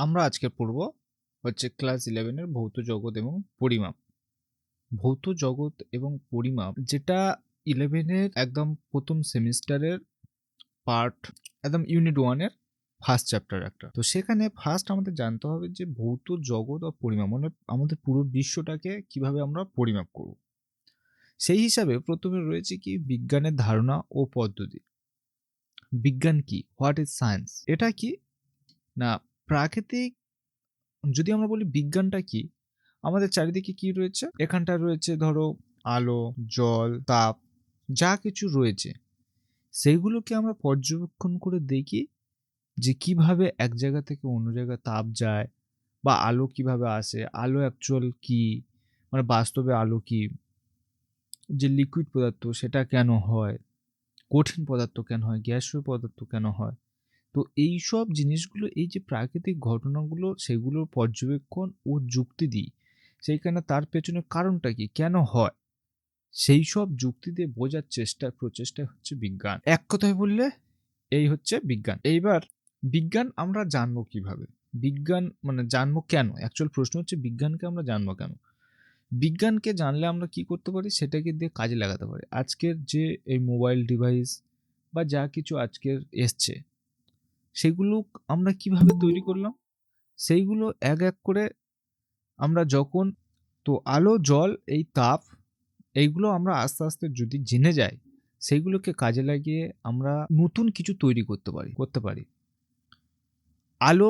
আমরা আজকে পড়ব হচ্ছে ক্লাস 11 এর ভৌত জগৎ এবং পরিমাপ। ভৌত জগৎ এবং পরিমাপ যেটা 11 এর একদম ১ম সেমিস্টারের পার্ট একদম ইউনিট 1 এর ফার্স্ট চ্যাপ্টার একটা। তো সেখানে ফার্স্ট আমাদের জানতে হবে যে ভৌত জগৎ ও পরিমাপ মানে আমাদের পুরো বিশ্বটাকে কিভাবে আমরা পরিমাপ করব। সেই হিসাবে ১ম এ রয়েছে কি বিজ্ঞানের ধারণা ও পদ্ধতি। বিজ্ঞান কি? What is science? এটা কি? না প্রাকৃতিক যদি আমরা বলি বিজ্ঞানটা কি, আমাদের চারিদিকে কি রয়েছে? এখানটায় রয়েছে ধরো আলো, জল, তাপ যা কিছু রয়েছে সেইগুলোকে আমরা পর্যবেক্ষণ করে দেখি যে কিভাবে এক জায়গা থেকে অন্য জায়গায় তাপ যায় বা আলো কিভাবে আসে, আলো অ্যাকচুয়াল কি, মানে বাস্তবে আলো কি, যে লিকুইড পদার্থ সেটা কেন হয়, কঠিন পদার্থ কেন হয়, গ্যাসীয় পদার্থ কেন হয়। তো এইসব জিনিসগুলো এই যে প্রাকৃতিক ঘটনাগুলো সেগুলোর পর্যবেক্ষণ ও যুক্তি দিই সেইখানে তার পেছনে কারণটা কি কেন হয় সেই সব যুক্তি দিয়ে বোঝার প্রচেষ্টা হচ্ছে বিজ্ঞান। এক কথায় বললে এই হচ্ছে বিজ্ঞান। এইবার বিজ্ঞান আমরা জানবো কিভাবে? বিজ্ঞান মানে জানবো কেন? অ্যাকচুয়াল প্রশ্ন হচ্ছে বিজ্ঞানকে আমরা জানবো কেন? বিজ্ঞানকে জানলে আমরা কি করতে পারি সেটাকে দিয়ে কাজে লাগাতে পারি। আজকের যে এই মোবাইল ডিভাইস বা যা কিছু আজকের এসছে সেগুলো আমরা কিভাবে তৈরি করলাম? সেইগুলো এক, এক করে আমরা যখন তো আলো, জল, এই তাপ এইগুলো আমরা আস্তে, আস্তে যদি জেনে যাই, সেইগুলোকে কাজে লাগিয়ে আমরা নতুন কিছু তৈরি করতে পারি। আলো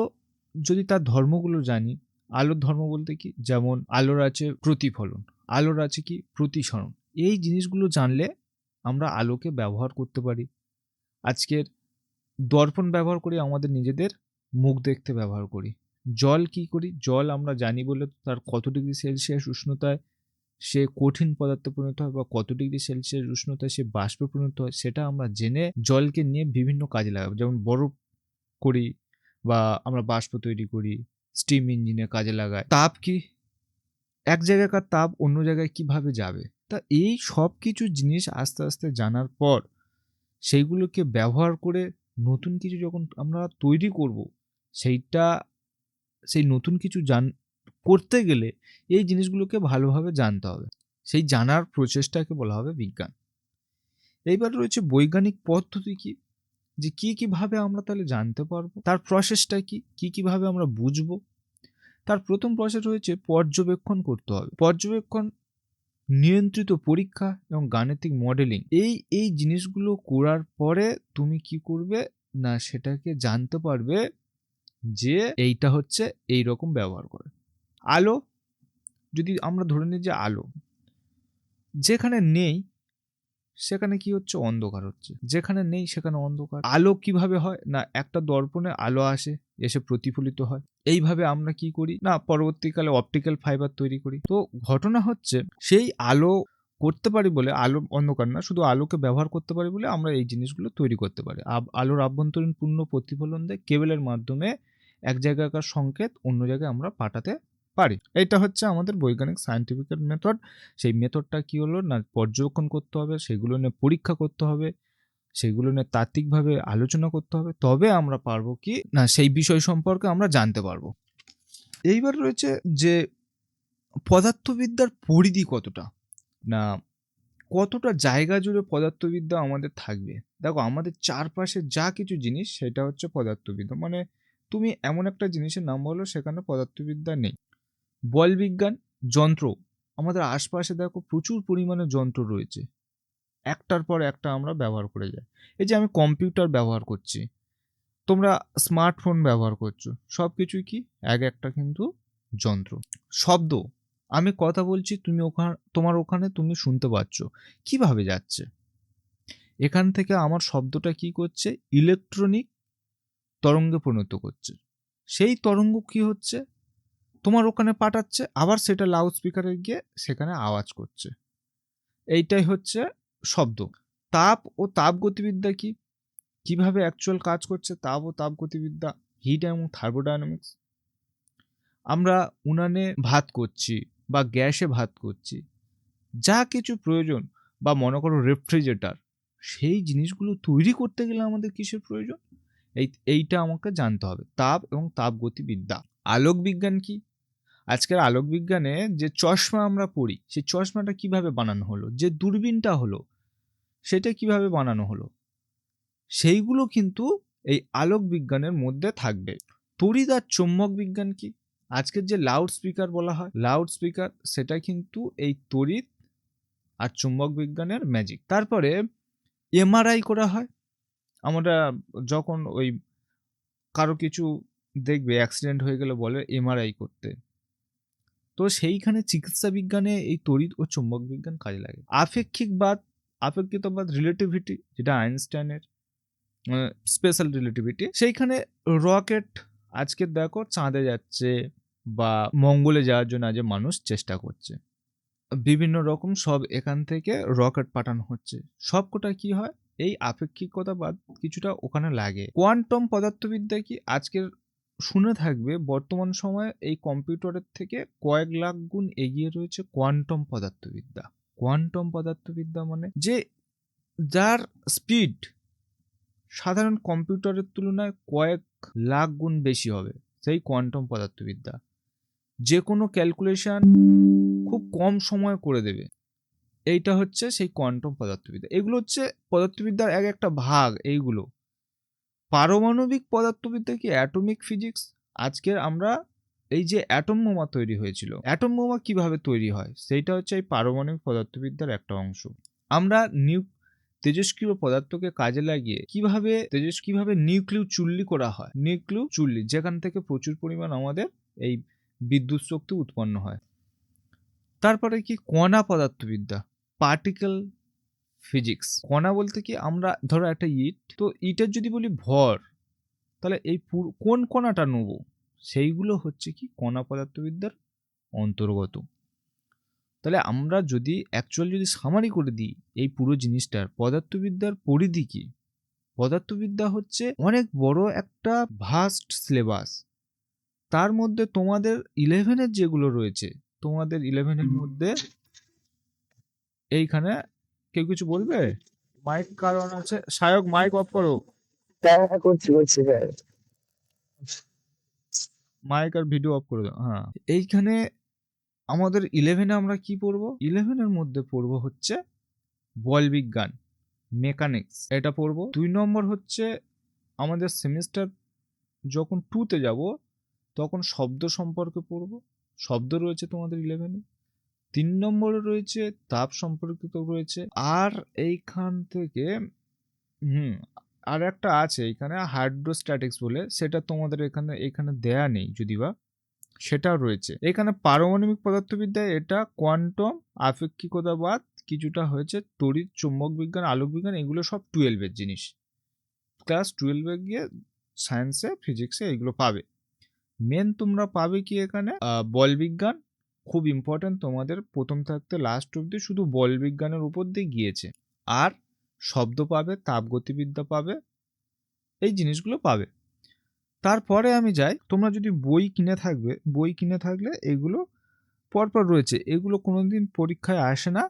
যদি তার ধর্মগুলো জানি, আলোর ধর্ম বলতে কি? যেমন আলোর আছে প্রতিফলন, আলোর আছে কি? প্রতিসরণ। এই জিনিসগুলো জানলে আমরা আলোকে ব্যবহার করতে পারি। আজকের দর্পণ ব্যবহার করি আমাদের নিজেদের মুখ দেখতে ব্যবহার করি। জল কি করি? জল আমরা জানি বলে তার কত ডিগ্রি সেলসিয়াস উষ্ণতায় সে কঠিন পদার্থে পরিণত হয় বা কত ডিগ্রি সেলসিয়াস উষ্ণতায় সে বাষ্পে পরিণত হয় সেটা আমরা জেনে জলকে নিয়ে বিভিন্ন কাজে লাগাবো। যেমন বরফ করি বা আমরা বাষ্প তৈরি করি, স্টিম ইঞ্জিনে কাজে লাগাই। তাপ কি? এক জায়গাকার তাপ অন্য জায়গায় কিভাবে যাবে? তা এই সবকিছু জিনিস আস্তে, আস্তে জানার পর সেইগুলোকে ব্যবহার করে নতুন কিছু যখন আমরা তৈরি করব, সেইটা সেই নতুন কিছু করতে গেলে এই জিনিসগুলোকে ভালোভাবে জানতে হবে। সেই জানার প্রচেষ্টাকে বলা হবে বিজ্ঞান। এইবার রয়েছে বৈজ্ঞানিক পদ্ধতি কি? যে কিভাবে আমরা তাহলে জানতে পারবো? তার প্রসেসটা কি? কিভাবে আমরা বুঝবো? তার ১ম প্রসেস রয়েছে পর্যবেক্ষণ করতে হবে। পর্যবেক্ষণ, নিয়ন্ত্রিত পরীক্ষা এবং গাণিতিক মডেলিং এই জিনিসগুলো করার পরে তুমি কি করবে? না সেটাকে জানতে পারবে যে এইটা হচ্ছে এইরকম ব্যবহার করে। আলো যদি আমরা ধরে নিই যে আলো যেখানে নেই সেখানে কি হচ্ছে? অন্ধকার হচ্ছে। যেখানে নেই সেখানে অন্ধকার। আলো কিভাবে হয়? না একটা দর্পণে আলো আসে, এসে প্রতিফলিত হয়। এইভাবে আমরা কি করি? না পরবর্তীকালে অপটিক্যাল ফাইবার তৈরি করি। তো ঘটনা হচ্ছে সেই আলো করতে পারি বলে আলো অন্ধকার না, শুধু আলোকে ব্যবহার করতে পারি বলে আমরা এই জিনিসগুলো তৈরি করতে পারি। আলোর আভ্যন্তরীণ পূর্ণ প্রতিফলন দিয়ে কেবলের মাধ্যমে এক জায়গাকার সংকেত অন্য জায়গায় আমরা পাঠাতে পারি। এটা হচ্ছে আমাদের বৈজ্ঞানিক সায়েন্টিফিক মেথড। সেই মেথডটা কি হলো? না পর্যবেক্ষণ করতে হবে, সেগুলো নিয়ে পরীক্ষা করতে হবে, সেগুলো নিয়ে তাত্ত্বিকভাবে আলোচনা করতে হবে। তবে আমরা পারবো কি? না সেই বিষয় সম্পর্কে আমরা জানতে পারবো। এইবার রয়েছে যে পদার্থবিদ্যার পরিধি কতটা? না কতটা জায়গা জুড়ে পদার্থবিদ্যা আমাদের থাকবে? দেখো আমাদের চারপাশে যা কিছু জিনিস সেটা হচ্ছে পদার্থবিদ্যা। মানে তুমি এমন একটা জিনিসের নাম বলো সেখানে পদার্থবিদ্যা নেই। বলবিজ্ঞান, যন্ত্র। আমাদের আশপাশে দেখো প্রচুর পরিমাণে যন্ত্র রয়েছে। একটার পর একটা আমরা ব্যবহার করে যাই। এই যে আমি কম্পিউটার ব্যবহার করছি, তোমরা স্মার্টফোন ব্যবহার করছো। সবকিছুই কি? একটা কিন্তু যন্ত্র। শব্দ, আমি কথা বলছি তুমি তোমার ওখানে তুমি শুনতে পাচ্ছ। কিভাবে যাচ্ছে? এখান থেকে আমার শব্দটা কি করছে? ইলেকট্রনিক তরঙ্গে পরিণত করছে। সেই তরঙ্গ কি হচ্ছে? তোমার ওখানে পাঠাচ্ছে, আবার সেটা লাউড স্পিকারে গিয়ে সেখানে আওয়াজ করছে। এইটাই হচ্ছে শব্দ। তাপ ও তাপগতিবিদ্যা কি? কিভাবে অ্যাকচুয়াল কাজ করছে তাপ ও তাপগতিবিদ্যা, হিট এবং থার্মোডায়নামিক্স। আমরা উনানে ভাত করছি বা গ্যাসে ভাত করছি, যা কিছু প্রয়োজন বা মনে করো রেফ্রিজারেটর, সেই জিনিসগুলো তৈরি করতে গেলে আমাদের কিসের প্রয়োজন? এইটা আমাকে জানতে হবে। তাপ এবং তাপগতিবিদ্যা। আলোক বিজ্ঞান কি? আজকের আলোক বিজ্ঞানে যে চশমা আমরা পড়ি, সেই চশমাটা কিভাবে বানানো হলো, যে দূরবীনটা হলো সেটা কিভাবে বানানো হলো, সেইগুলো কিন্তু এই আলোক বিজ্ঞানের মধ্যে থাকবে। তড়িৎ আর চৌম্বক বিজ্ঞান কি? আজকের যে লাউড স্পিকার বলা হয়, লাউড স্পিকার, সেটা কিন্তু এই তড়িৎ আর চৌম্বক বিজ্ঞানের ম্যাজিক। তারপরে এমআরআই করা হয়। আমরা যখন ওই কারো কিছু দেখবে অ্যাক্সিডেন্ট হয়ে গেলে বলে এমআরআই করতে, তো সেইখানে চিকিৎসা বিজ্ঞানে এই তড়িৎ ও চৌম্বক বিজ্ঞান কাজে লাগে। আপেক্ষিকবাদ, আপেক্ষিকতাবাদ, রিলেটিভিটি, যেটা আইনস্টাইনের স্পেশাল রিলেটিভিটি, সেইখানে রকেট, আজকে দেখো চাঁদে যাচ্ছে বা মঙ্গলে যাওয়ার জন্য আজ মানুষ চেষ্টা করছে, বিভিন্ন রকম সব এখান থেকে রকেট পাঠানো হচ্ছে, সবকটা কি হয়, এই আপেক্ষিকতাবাদ কিছুটা ওখানে লাগে। কোয়ান্টাম পদার্থবিদ্যা কি? আজকের শুনে থাকবে বর্তমান সময়ে এই কম্পিউটারের থেকে কয়েক লাখ গুণ এগিয়ে রয়েছে কোয়ান্টাম পদার্থবিদ্যা। কোয়ান্টাম পদার্থবিদ্যা মানে যে যার স্পিড সাধারণ কম্পিউটারের তুলনায় কয়েক লাখ গুণ বেশি হবে, সেই কোয়ান্টাম পদার্থবিদ্যা। যে কোনো ক্যালকুলেশন খুব কম সময় করে দেবে, এইটা হচ্ছে সেই কোয়ান্টাম পদার্থবিদ্যা। এগুলো হচ্ছে পদার্থবিদ্যার এক একটা ভাগ। এইগুলো পারমাণবিক পদার্থবিদ্যা কি? Atomic physics. আজকের আমরা এই যে অ্যাটম বোমা তৈরি হয়েছিল, অ্যাটম বোমা কিভাবে তৈরি হয়, সেইটা হচ্ছে এই পারমাণবিক পদার্থবিদ্যার একটা অংশ। আমরা তেজস্ক্রিয় পদার্থকে কাজে লাগিয়ে কিভাবে নিউক্লিয় চুল্লি করা হয়, নিউক্লিয় চুল্লি, যেখান থেকে প্রচুর পরিমাণ আমাদের এই বিদ্যুৎ শক্তি উৎপন্ন হয়। তারপরে কি? কণা পদার্থবিদ্যা, পার্টিকেল ফিজিক্স। কণা বলতে কি? আমরা ধরো একটা ইট, তো ইটের যদি বলি ভর, তাহলে এই কোন কণাটা নেব, সেইগুলো হচ্ছে কি কণা পদার্থবিদ্যার অন্তর্গত। তাহলে আমরা যদি যদি সামারি করে দিই এই পুরো জিনিসটার, পদার্থবিদ্যার পরিধি কি? পদার্থবিদ্যা হচ্ছে অনেক বড় একটা ভাস্ট সিলেবাস। তার মধ্যে তোমাদের 11-এর যেগুলো রয়েছে, তোমাদের 11-এর মধ্যে এইখানে কেউ কিছু বলবে? মাইক কারণ আছে, সায়ক মাইক অফ করো। করছি স্যার। মাইক আর ভিডিও অফ করে দাও। হ্যাঁ, এইখানে আমাদের 11-এ আমরা কি পড়বো? 11-এর মধ্যে পড়বো হচ্ছে বল বিজ্ঞান, মেকানিক্স, এটা পড়বো। 2 নম্বর হচ্ছে আমাদের সেমিস্টার যখন 2-তে যাব তখন শব্দ সম্পর্কে পড়বো, শব্দ রয়েছে তোমাদের 11-এ। 3 নম্বরে রয়েছে তাপ সম্পর্কিত রয়েছে। আর এইখান থেকে আর একটা আছে এখানে হাইড্রোস্ট্যাটিক্স বলে, সেটা তোমাদের এখানে দেয়া নেই যদিবা, সেটাও রয়েছে এখানে। পারমাণবিক পদার্থবিদ্যায় এটা কোয়ান্টাম, আপেক্ষিকতাবাদ কিছুটা হয়েছে, তড়িৎ চৌম্বক বিজ্ঞান, আলোক বিজ্ঞান, এগুলো সব 12-এর জিনিস। ক্লাস 12-এ গিয়ে সায়েন্সে, ফিজিক্সে এগুলো পাবে। মেন তোমরা পাবে কি এখানে? বল বিজ্ঞান খুব ইম্পর্টেন্ট তোমাদের, প্রথম থাকতে লাস্ট অব্দি শুধু বল বিজ্ঞানের উপর দিয়ে গিয়েছে। আর শব্দ পাবে, তাপগতিবিদ্যা পাবে, এই জিনিসগুলো পাবে। তারপরে আমি যাই, তোমরা যদি বই কিনে থাকলে এগুলো পরপর রয়েছে, এগুলো কোনোদিন পরীক্ষায় আসে না।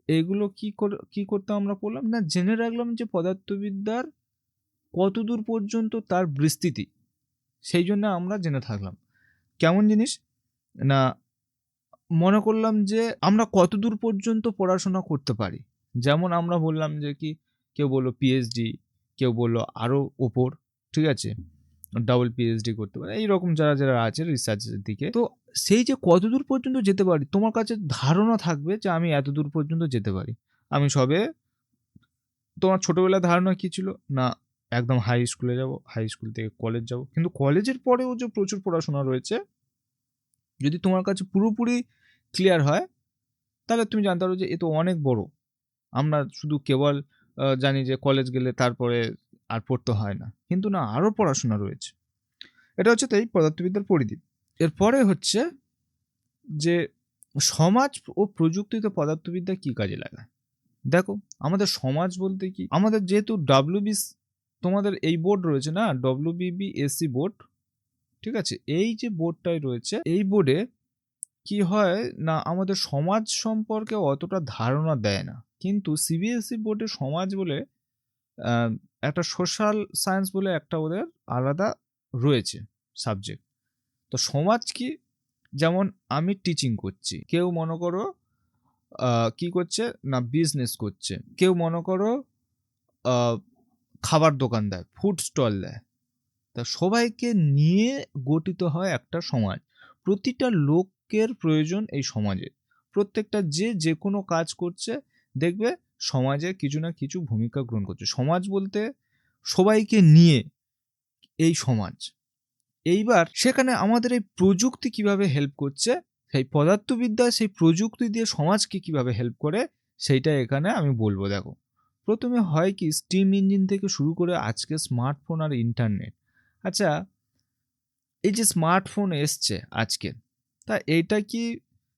এগুলো কি করতে আমরা পড়লাম না, জেনে রাখলাম যে পদার্থবিদ্যার কতদূর পর্যন্ত তার বিস্তৃতি, সেই জন্য আমরা জেনে থাকলাম। কেমন জিনিস না, মনে করলাম যে আমরা কতদূর পর্যন্ত পড়াশোনা করতে পারি। যেমন আমরা বললাম যে কি, কেউ বললো পিএইচডি, কেউ বললো আরও ওপর, ঠিক আছে, ডাবল পিএইচডি করতে পারে, এইরকম যারা আছে রিসার্চের দিকে। তো সেই যে কতদূর পর্যন্ত যেতে পারি, তোমার কাছে ধারণা থাকবে যে আমি এত দূর পর্যন্ত যেতে পারি। আমি সবে, তোমার ছোটবেলার ধারণা কি ছিল না, একদম হাই স্কুলে যাব, হাই স্কুল থেকে কলেজ যাব, কিন্তু কলেজের পরেও যে প্রচুর পড়াশোনা রয়েছে, যদি তোমার কাছে পুরোপুরি ক্লিয়ার হয়, তাহলে তুমি জানতে পারো যে এ তো অনেক বড়। আমরা শুধু কেবল জানি যে কলেজ গেলে তারপরে আর পড়তে হয় না, কিন্তু না, আরও পড়াশোনা রয়েছে। এটা হচ্ছে তাই পদার্থবিদ্যার পরিধি। এরপরে হচ্ছে যে সমাজ ও প্রযুক্তিতে পদার্থবিদ্যা কি কাজে লাগায়। দেখো, আমাদের সমাজ বলতে কি, আমাদের যেহেতু তোমাদের এই বোর্ড রয়েছে না, WBBSC বোর্ড, ঠিক আছে, এই যে বোর্ডটাই রয়েছে, এই বোর্ডে কি হয় না, আমাদের সমাজ সম্পর্কে অতটা ধারণা দেয় না। কিন্তু CBSE বোর্ডে সমাজ বলে আহ, একটা সোশ্যাল সায়েন্স বলে একটা ওদের আলাদা রয়েছে সাবজেক্ট। তো সমাজ কি, যেমন আমি টিচিং করছি, কেউ মনে করো কি করছে না বিজনেস করছে, কেউ মনে করো আহ, খাবার দোকান দেয়, ফুড স্টল দেয়। তা সবাইকে নিয়ে গঠিত হয় একটা সমাজ। প্রতিটা লোকের প্রয়োজন এই সমাজে। প্রত্যেকটা যে যে কোনো কাজ করছে, দেখবে সমাজে কিছু না কিছু ভূমিকা গ্রহণ করছে। সমাজ বলতে সবাইকে নিয়ে এই সমাজ। এইবার সেখানে আমাদের এই প্রযুক্তি কিভাবে হেল্প করছে, সেই পদার্থবিদ্যা সেই প্রযুক্তি দিয়ে সমাজকে কিভাবে হেল্প করে, সেইটা এখানে আমি বলবো। দেখো, প্রথমে হয় কি, স্টিম ইঞ্জিন থেকে শুরু করে আজকে স্মার্টফোন আর ইন্টারনেট। আচ্ছা, এই যে স্মার্টফোন এসছে আজকে, তা এইটা কি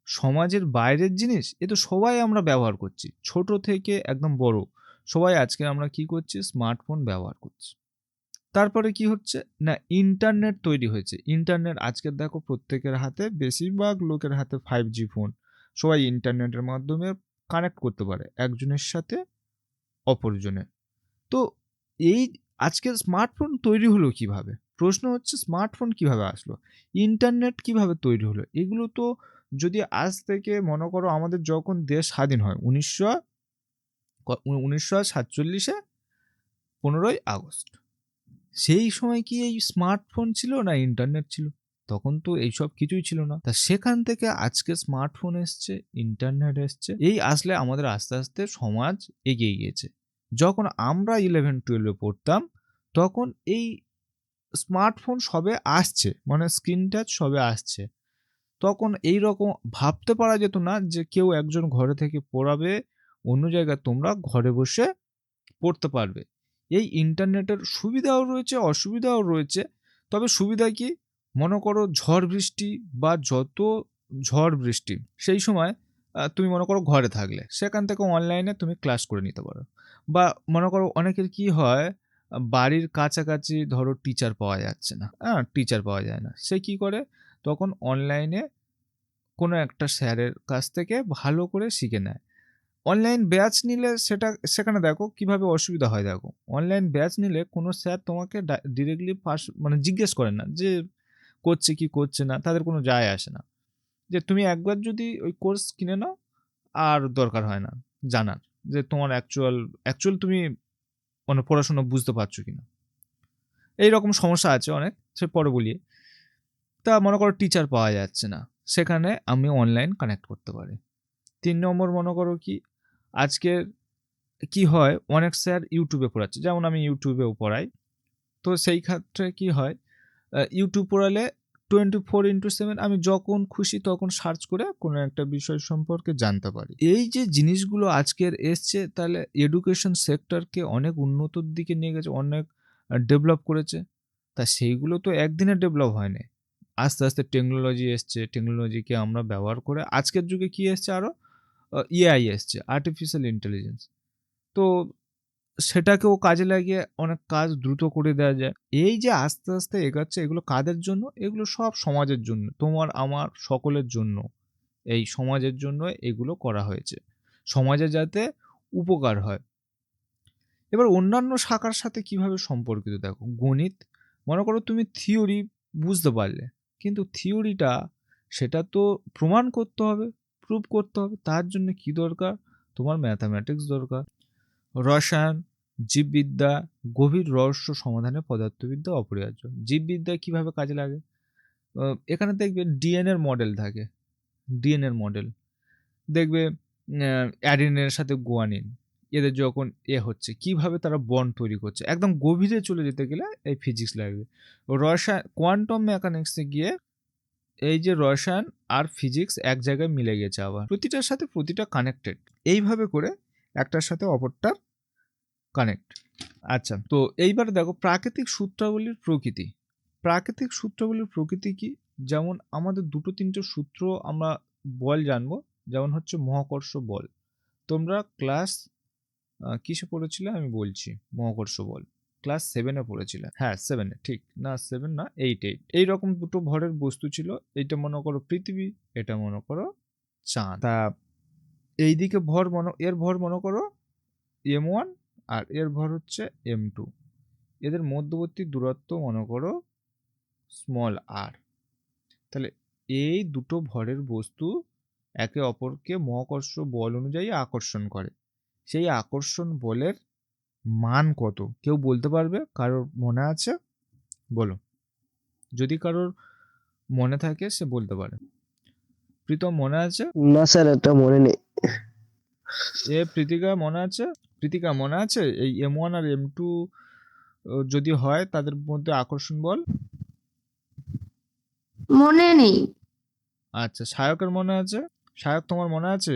সমাজের বাইরের জিনিস? এ তো সবাই আমরা ব্যবহার করছি, ছোট থেকে একদম বড় সবাই আজকে আমরা কি করছি, স্মার্টফোন ব্যবহার করছি। তারপরে কি হচ্ছে না, ইন্টারনেট তৈরি হয়েছে। ইন্টারনেট আজকে দেখো প্রত্যেকের হাতে, বেশিরভাগ লোকের হাতে 5G ফোন। সবাই ইন্টারনেটের মাধ্যমে কানেক্ট করতে পারে একজনের সাথে অপরজনের। তো এই আজকের স্মার্টফোন তৈরি হলো কিভাবে? প্রশ্ন হচ্ছে স্মার্টফোন কিভাবে আসলো? ইন্টারনেট কিভাবে তৈরি হলো? এগুলো তো যদি আজ থেকে মনে করো আমাদের যখন দেশ স্বাধীন হয় 1947-এ 15ই আগস্ট, সেই সময় কি এই স্মার্টফোন ছিল না ইন্টারনেট ছিল? তখন তো এইসব কিছুই ছিল না। তা সেখান থেকে আজকে স্মার্টফোন এসছে, ইন্টারনেট এসছে। এই আসলে আমাদের আস্তে আস্তে সমাজ এগিয়ে গিয়েছে। যখন আমরা 11-12-এ পড়তাম, তখন এই স্মার্টফোন সবে আসছে, মানে স্ক্রিন টাচ সবে আসছে। তখন এই রকম ভাবতে পারা যেত না যে কেউ একজন ঘরে থেকে পড়াবে, অন্য জায়গায় তোমরা ঘরে বসে পড়তে পারবে। এই ইন্টারনেটের সুবিধাও রয়েছে, অসুবিধাও রয়েছে। তবে সুবিধা কি, মনে করো ঝড় বৃষ্টি বা যত ঝড় বৃষ্টি, সেই সময় তুমি মনে করো ঘরে থাকলে সেখান থেকে অনলাইনে তুমি ক্লাস করে নিতে পারো। বা মনে করো অনেকের কি হয়, বাড়ির কাছাকাছি ধরো টিচার পাওয়া যাচ্ছে না, হ্যাঁ টিচার পাওয়া যায় না, সে কি করে, তখন অনলাইনে কোনো একটা স্যারের কাছ থেকে ভালো করে শিখে নেয়। অনলাইন ব্যাচ নিলে সেখানে দেখো কিভাবে অসুবিধা হয়। দেখো, অনলাইন ব্যাচ নিলে কোনো স্যার তোমাকে ডিরেক্টলি মানে জিজ্ঞেস করেন না যে করছে কি করছে না, তাদের কোনো যায় আসে না। যে তুমি একবার যদি ওই কোর্স কিনে নাও, আর দরকার হয় না জানার যে তোমার অ্যাকচুয়াল তুমি মানে পড়াশোনা বুঝতে পারছো কিনা। এই রকম সমস্যা আছে অনেক, সে পরে বলি। তা মনে করো টিচার পাওয়া যাচ্ছে না, সেখানে আমি অনলাইন কানেক্ট করতে পারি। 3 নম্বর মনে করো কি, আজকের কি হয়, অনেক স্যার ইউটিউবে পড়াচ্ছে, যেমন আমি ইউটিউবেও পড়াই। তো সেই ক্ষেত্রে কি হয়, ইউটিউব পড়ালে 24/7 আমি যখন খুশি তখন সার্চ করে কোনো একটা বিষয় সম্পর্কে জানতে পারি। এই যে জিনিসগুলো আজকের এসছে, তাহলে এডুকেশন সেক্টরকে অনেক উন্নতর দিকে নিয়ে গেছে, অনেক ডেভেলপ করেছে। তা সেইগুলো তো একদিনে ডেভেলপ হয়নি। আস্তে আস্তে টেকনোলজি এসছে, টেকনোলজিকে আমরা ব্যবহার করে আজকের যুগে কি এসছে, আরও এআই এসছে, আর্টিফিশিয়াল ইন্টেলিজেন্স। তো সেটাকেও কাজে লাগিয়ে অনেক কাজ দ্রুত করে দেওয়া যায়। এই যে আস্তে আস্তে এগাচ্ছে, এগুলো কাদের জন্য? এগুলো সব সমাজের জন্য, তোমার আমার সকলের জন্য। এই সমাজের জন্য এগুলো করা হয়েছে, সমাজে যাতে উপকার হয়। এবার অন্যান্য শাখার সাথে কিভাবে সম্পর্কিত দেখো, গণিত মনে করো তুমি থিওরি বুঝতে পারলে, কিন্তু থিওরিটা সেটা তো প্রমাণ করতে হবে, প্রুভ করতে হবে। তার জন্য কি দরকার, তোমার ম্যাথামেটিক্স দরকার। রসায়ন, জীববিদ্যা, গভীর রহস্য সমাধানে পদার্থবিদ্যা অপরিহার্য। জীববিদ্যা কিভাবে কাজে লাগে, এখানে দেখবে ডিএনএর মডেল থাকে। ডিএনএর মডেল দেখবে, অ্যাডিনের সাথে গুয়ানিন, এদের যখন হচ্ছে কিভাবে তারা বন্ড তৈরি করছে, একদম গভীরে চলে যেতে গেলে এই ফিজিক্স লাগবে। রসায়ন, কোয়ান্টাম মেকানিক্সে গিয়ে এই যে রসায়ন আর ফিজিক্স এক জায়গায় মিলে গেছে, আবার প্রতিটার সাথে প্রতিটা কানেক্টেড। এইভাবে করে একটার সাথে অপরটা কানেক্ট। আচ্ছা, তো এইবার দেখো প্রাকৃতিক সূত্রাবলীর প্রকৃতি। প্রাকৃতিক সূত্রাবলীর প্রকৃতি কি, যেমন আমাদের দুটো তিনটে সূত্র আমরা বল জানবো, যেমন হচ্ছে মহাকর্ষ বল। তোমরা ক্লাস কিসে পড়েছিলে আমি বলছি, মহাকর্ষ বল ক্লাস 7-এ পড়েছিলে, হ্যাঁ 7-এ, ঠিক না 7 না 8 এইরকম দুটো ভরের বস্তু ছিল। এইটা মনে করো পৃথিবী, এটা মনে করো চাঁদ। তা এইদিকে এর ভর মনে করো M1 আর এর ভর হচ্ছে m2। এদের মধ্যবর্তী দূরত্ব মনে করো স্মল r। তাহলে এই দুটো ভরের বস্তু একে অপরকে মহাকর্ষ বল অনুযায়ী আকর্ষণ করে। সেই আকর্ষণ বলের মান কত কেউ বলতে পারবে? কারোর মনে আছে? বলো। যদি কারোর মনে থাকে সে বলতে পারে। প্রীতম মনে আছে? না স্যার, এটা মনে নেই। প্রীতিকা মনে আছে? প্রীতিকা মনে আছে এই m1 আর m2 যদি হয় তাদের মধ্যে আকর্ষণ বল? মনে নেই। আচ্ছা, সায়কের মনে আছে? সায়ক তোমার মনে আছে?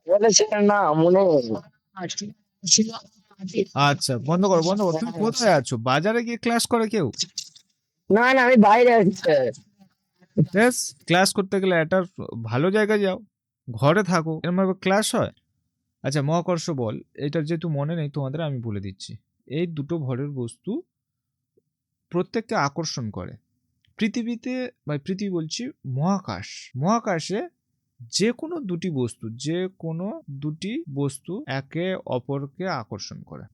বলেছেন না, মনে নেই। আচ্ছা, বন্ধ করো। তুমি কোথায় আছো? বাজারে গিয়ে ক্লাস করে কেউ? না না, আমি বাইরে আছি স্যার। বেশ, ক্লাস করতে গেলে একটা ভালো জায়গায় যাও, ঘরে থাকো, এরকম ভাবে ক্লাস হয়? আচ্ছা, মহাকর্ষ বল এটা যেহেতু মনে নেই তোমাদের, আমি বলে দিচ্ছি। এই দুটো ভরের বস্তু প্রত্যেককে আকর্ষণ করে। পৃথিবীতে বা পৃথিবী বলছি, মহাকাশে যে কোনো দুটি বস্তু একে অপরকে আকর্ষণ করে।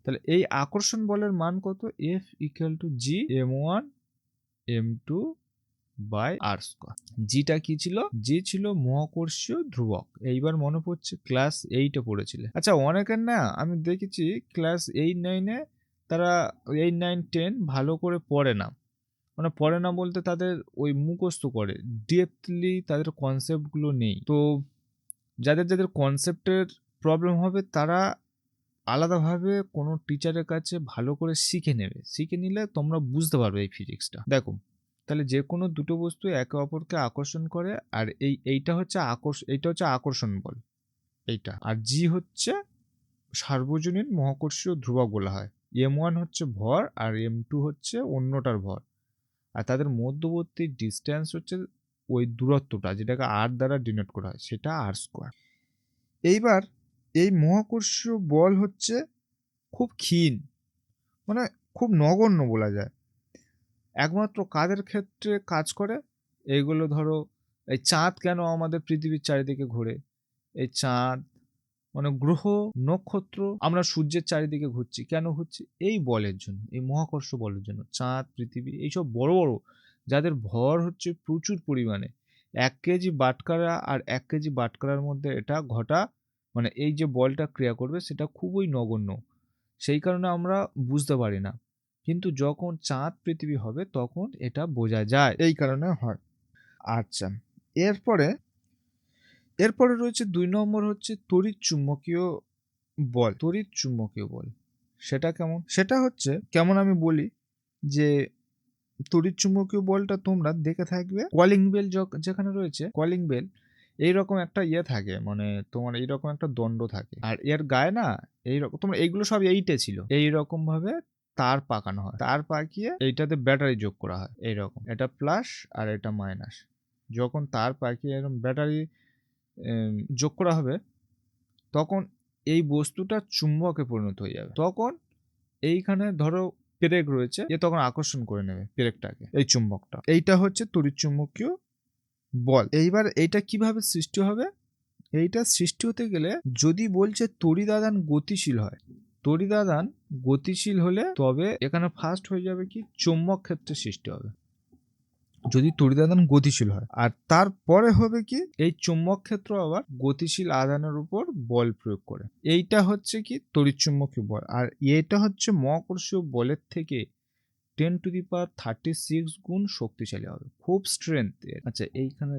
তাহলে এই আকর্ষণ বলের মান কত? F = G m1 m2 by r square. জিটা কি ছিল? জি ছিল মহাকর্ষীয় ধ্রুবক। এইবার মনে পড়ছে ক্লাস 8-এ পড়েছিলে। আচ্ছা, অনেকের না আমি দেখেছি ক্লাস 8 9-এ তারা 8 9 10 ভালো করে পড়ে না। মানে পড়ে না বলতে তাদের ওই মুখস্থ করে, ডেপথলি তাদের কনসেপ্টগুলো নেই। তো যাদের কনসেপ্টের প্রবলেম হবে তারা আলাদাভাবে কোনো টিচারের কাছে ভালো করে শিখে নেবে। শিখে নিলে তোমরা বুঝতে পারবে এই ফিজিক্সটা। দেখো, তাহলে যে কোনো দুটো বস্তু একে অপরকে আকর্ষণ করে, আর এইটা হচ্ছে আকর্ষণ বল এইটা। আর জি হচ্ছে সার্বজনীন মহাকর্ষীয় ধ্রুবক বলা হয়। m1 হচ্ছে ভর আর m2 হচ্ছে অন্যটার ভর। আর তাদের মধ্যবর্তী ডিস্টেন্স হচ্ছে ওই দূরত্বটা, যেটাকে r দ্বারা ডিনোট করা হয়, সেটা r স্কয়ার। এইবার এই মহাকর্ষীয় বল হচ্ছে খুব ক্ষীণ, মানে খুব নগণ্য বলা যায়। একমাত্র কাদের ক্ষেত্রে কাজ করে? এইগুলো ধরো, এই চাঁদ কেন আমাদের পৃথিবীর চারিদিকে ঘোরে? এই চাঁদ মানে গ্রহ, নক্ষত্র, আমরা সূর্যের চারিদিকে ঘুরছি, কেন ঘুরছি? এই বলের জন্য, এই মহাকর্ষ বলের জন্য। চাঁদ, পৃথিবী, এইসব বড় বড় যাদের ভর হচ্ছে প্রচুর পরিমাণে, 1 কেজি বাটখারা আর 1 কেজি বাটখারার মধ্যে এটা ঘটা, মানে এই যে বলটা ক্রিয়া করবে সেটা খুবই নগণ্য। সেই কারণে আমরা বুঝতে পারি না, কিন্তু যখন চাঁদ পৃথিবী হবে তখন এটা বোঝা যায়, এই কারণে হয়। আচ্ছা, এরপরে রয়েছে 2 নম্বর হচ্ছে তড়িৎ চুম্বকীয় বল। সেটা কেমন? সেটা হচ্ছে কেমন আমি বলি, যে তড়িৎ চুম্বকীয় বলটা তোমরা দেখে থাকবে কলিং বেল, যেখানে রয়েছে কলিং বেল, এইরকম একটা ইয়ে থাকে, মানে তোমার এইরকম একটা দণ্ড থাকে, আর এর গায়ে না এইরকম, তোমরা এইগুলো সব 8-এ ছিল, এইরকম ভাবে তার পাকানো হয়, তার পাকিয়ে এইটাতে ব্যাটারি যোগ করা হয়। এইরকম, এটা প্লাস আর এটা মাইনাস। যখন তার পাকিয়ে এরকম ব্যাটারি যোগ করা হবে, তখন এই বস্তুটা চুম্বকে পরিণত হয়ে যাবে। তখন এইখানে ধরো পেরেক রয়েছে, এ তখন আকর্ষণ করে নেবে পেরেকটাকে, এই চুম্বকটা। এইটা হচ্ছে তড়িৎচুম্বকীয় বল। এইবার এইটা কিভাবে সৃষ্টি হবে? এইটা সৃষ্টি হতে গেলে যদি বলছে তড়িদাদান গতিশীল হলে তবে এখানে ফার্স্ট হয়ে যাবে কি, চৌম্বক ক্ষেত্রের সৃষ্টি হবে, যদি তড়িদাদান গতিশীল হয়। আর তারপরে হবে কি, এই চৌম্বক ক্ষেত্র আবার গতিশীল আধানের উপর বল প্রয়োগ করে। এইটা হচ্ছে কি তড়িৎচুম্বকীয় বল। আর এটা হচ্ছে মহাকর্ষীয় বলের থেকে 10⁻36 গুণ শক্তিশালী হবে, খুব স্ট্রেংথ। আচ্ছা, এইখানে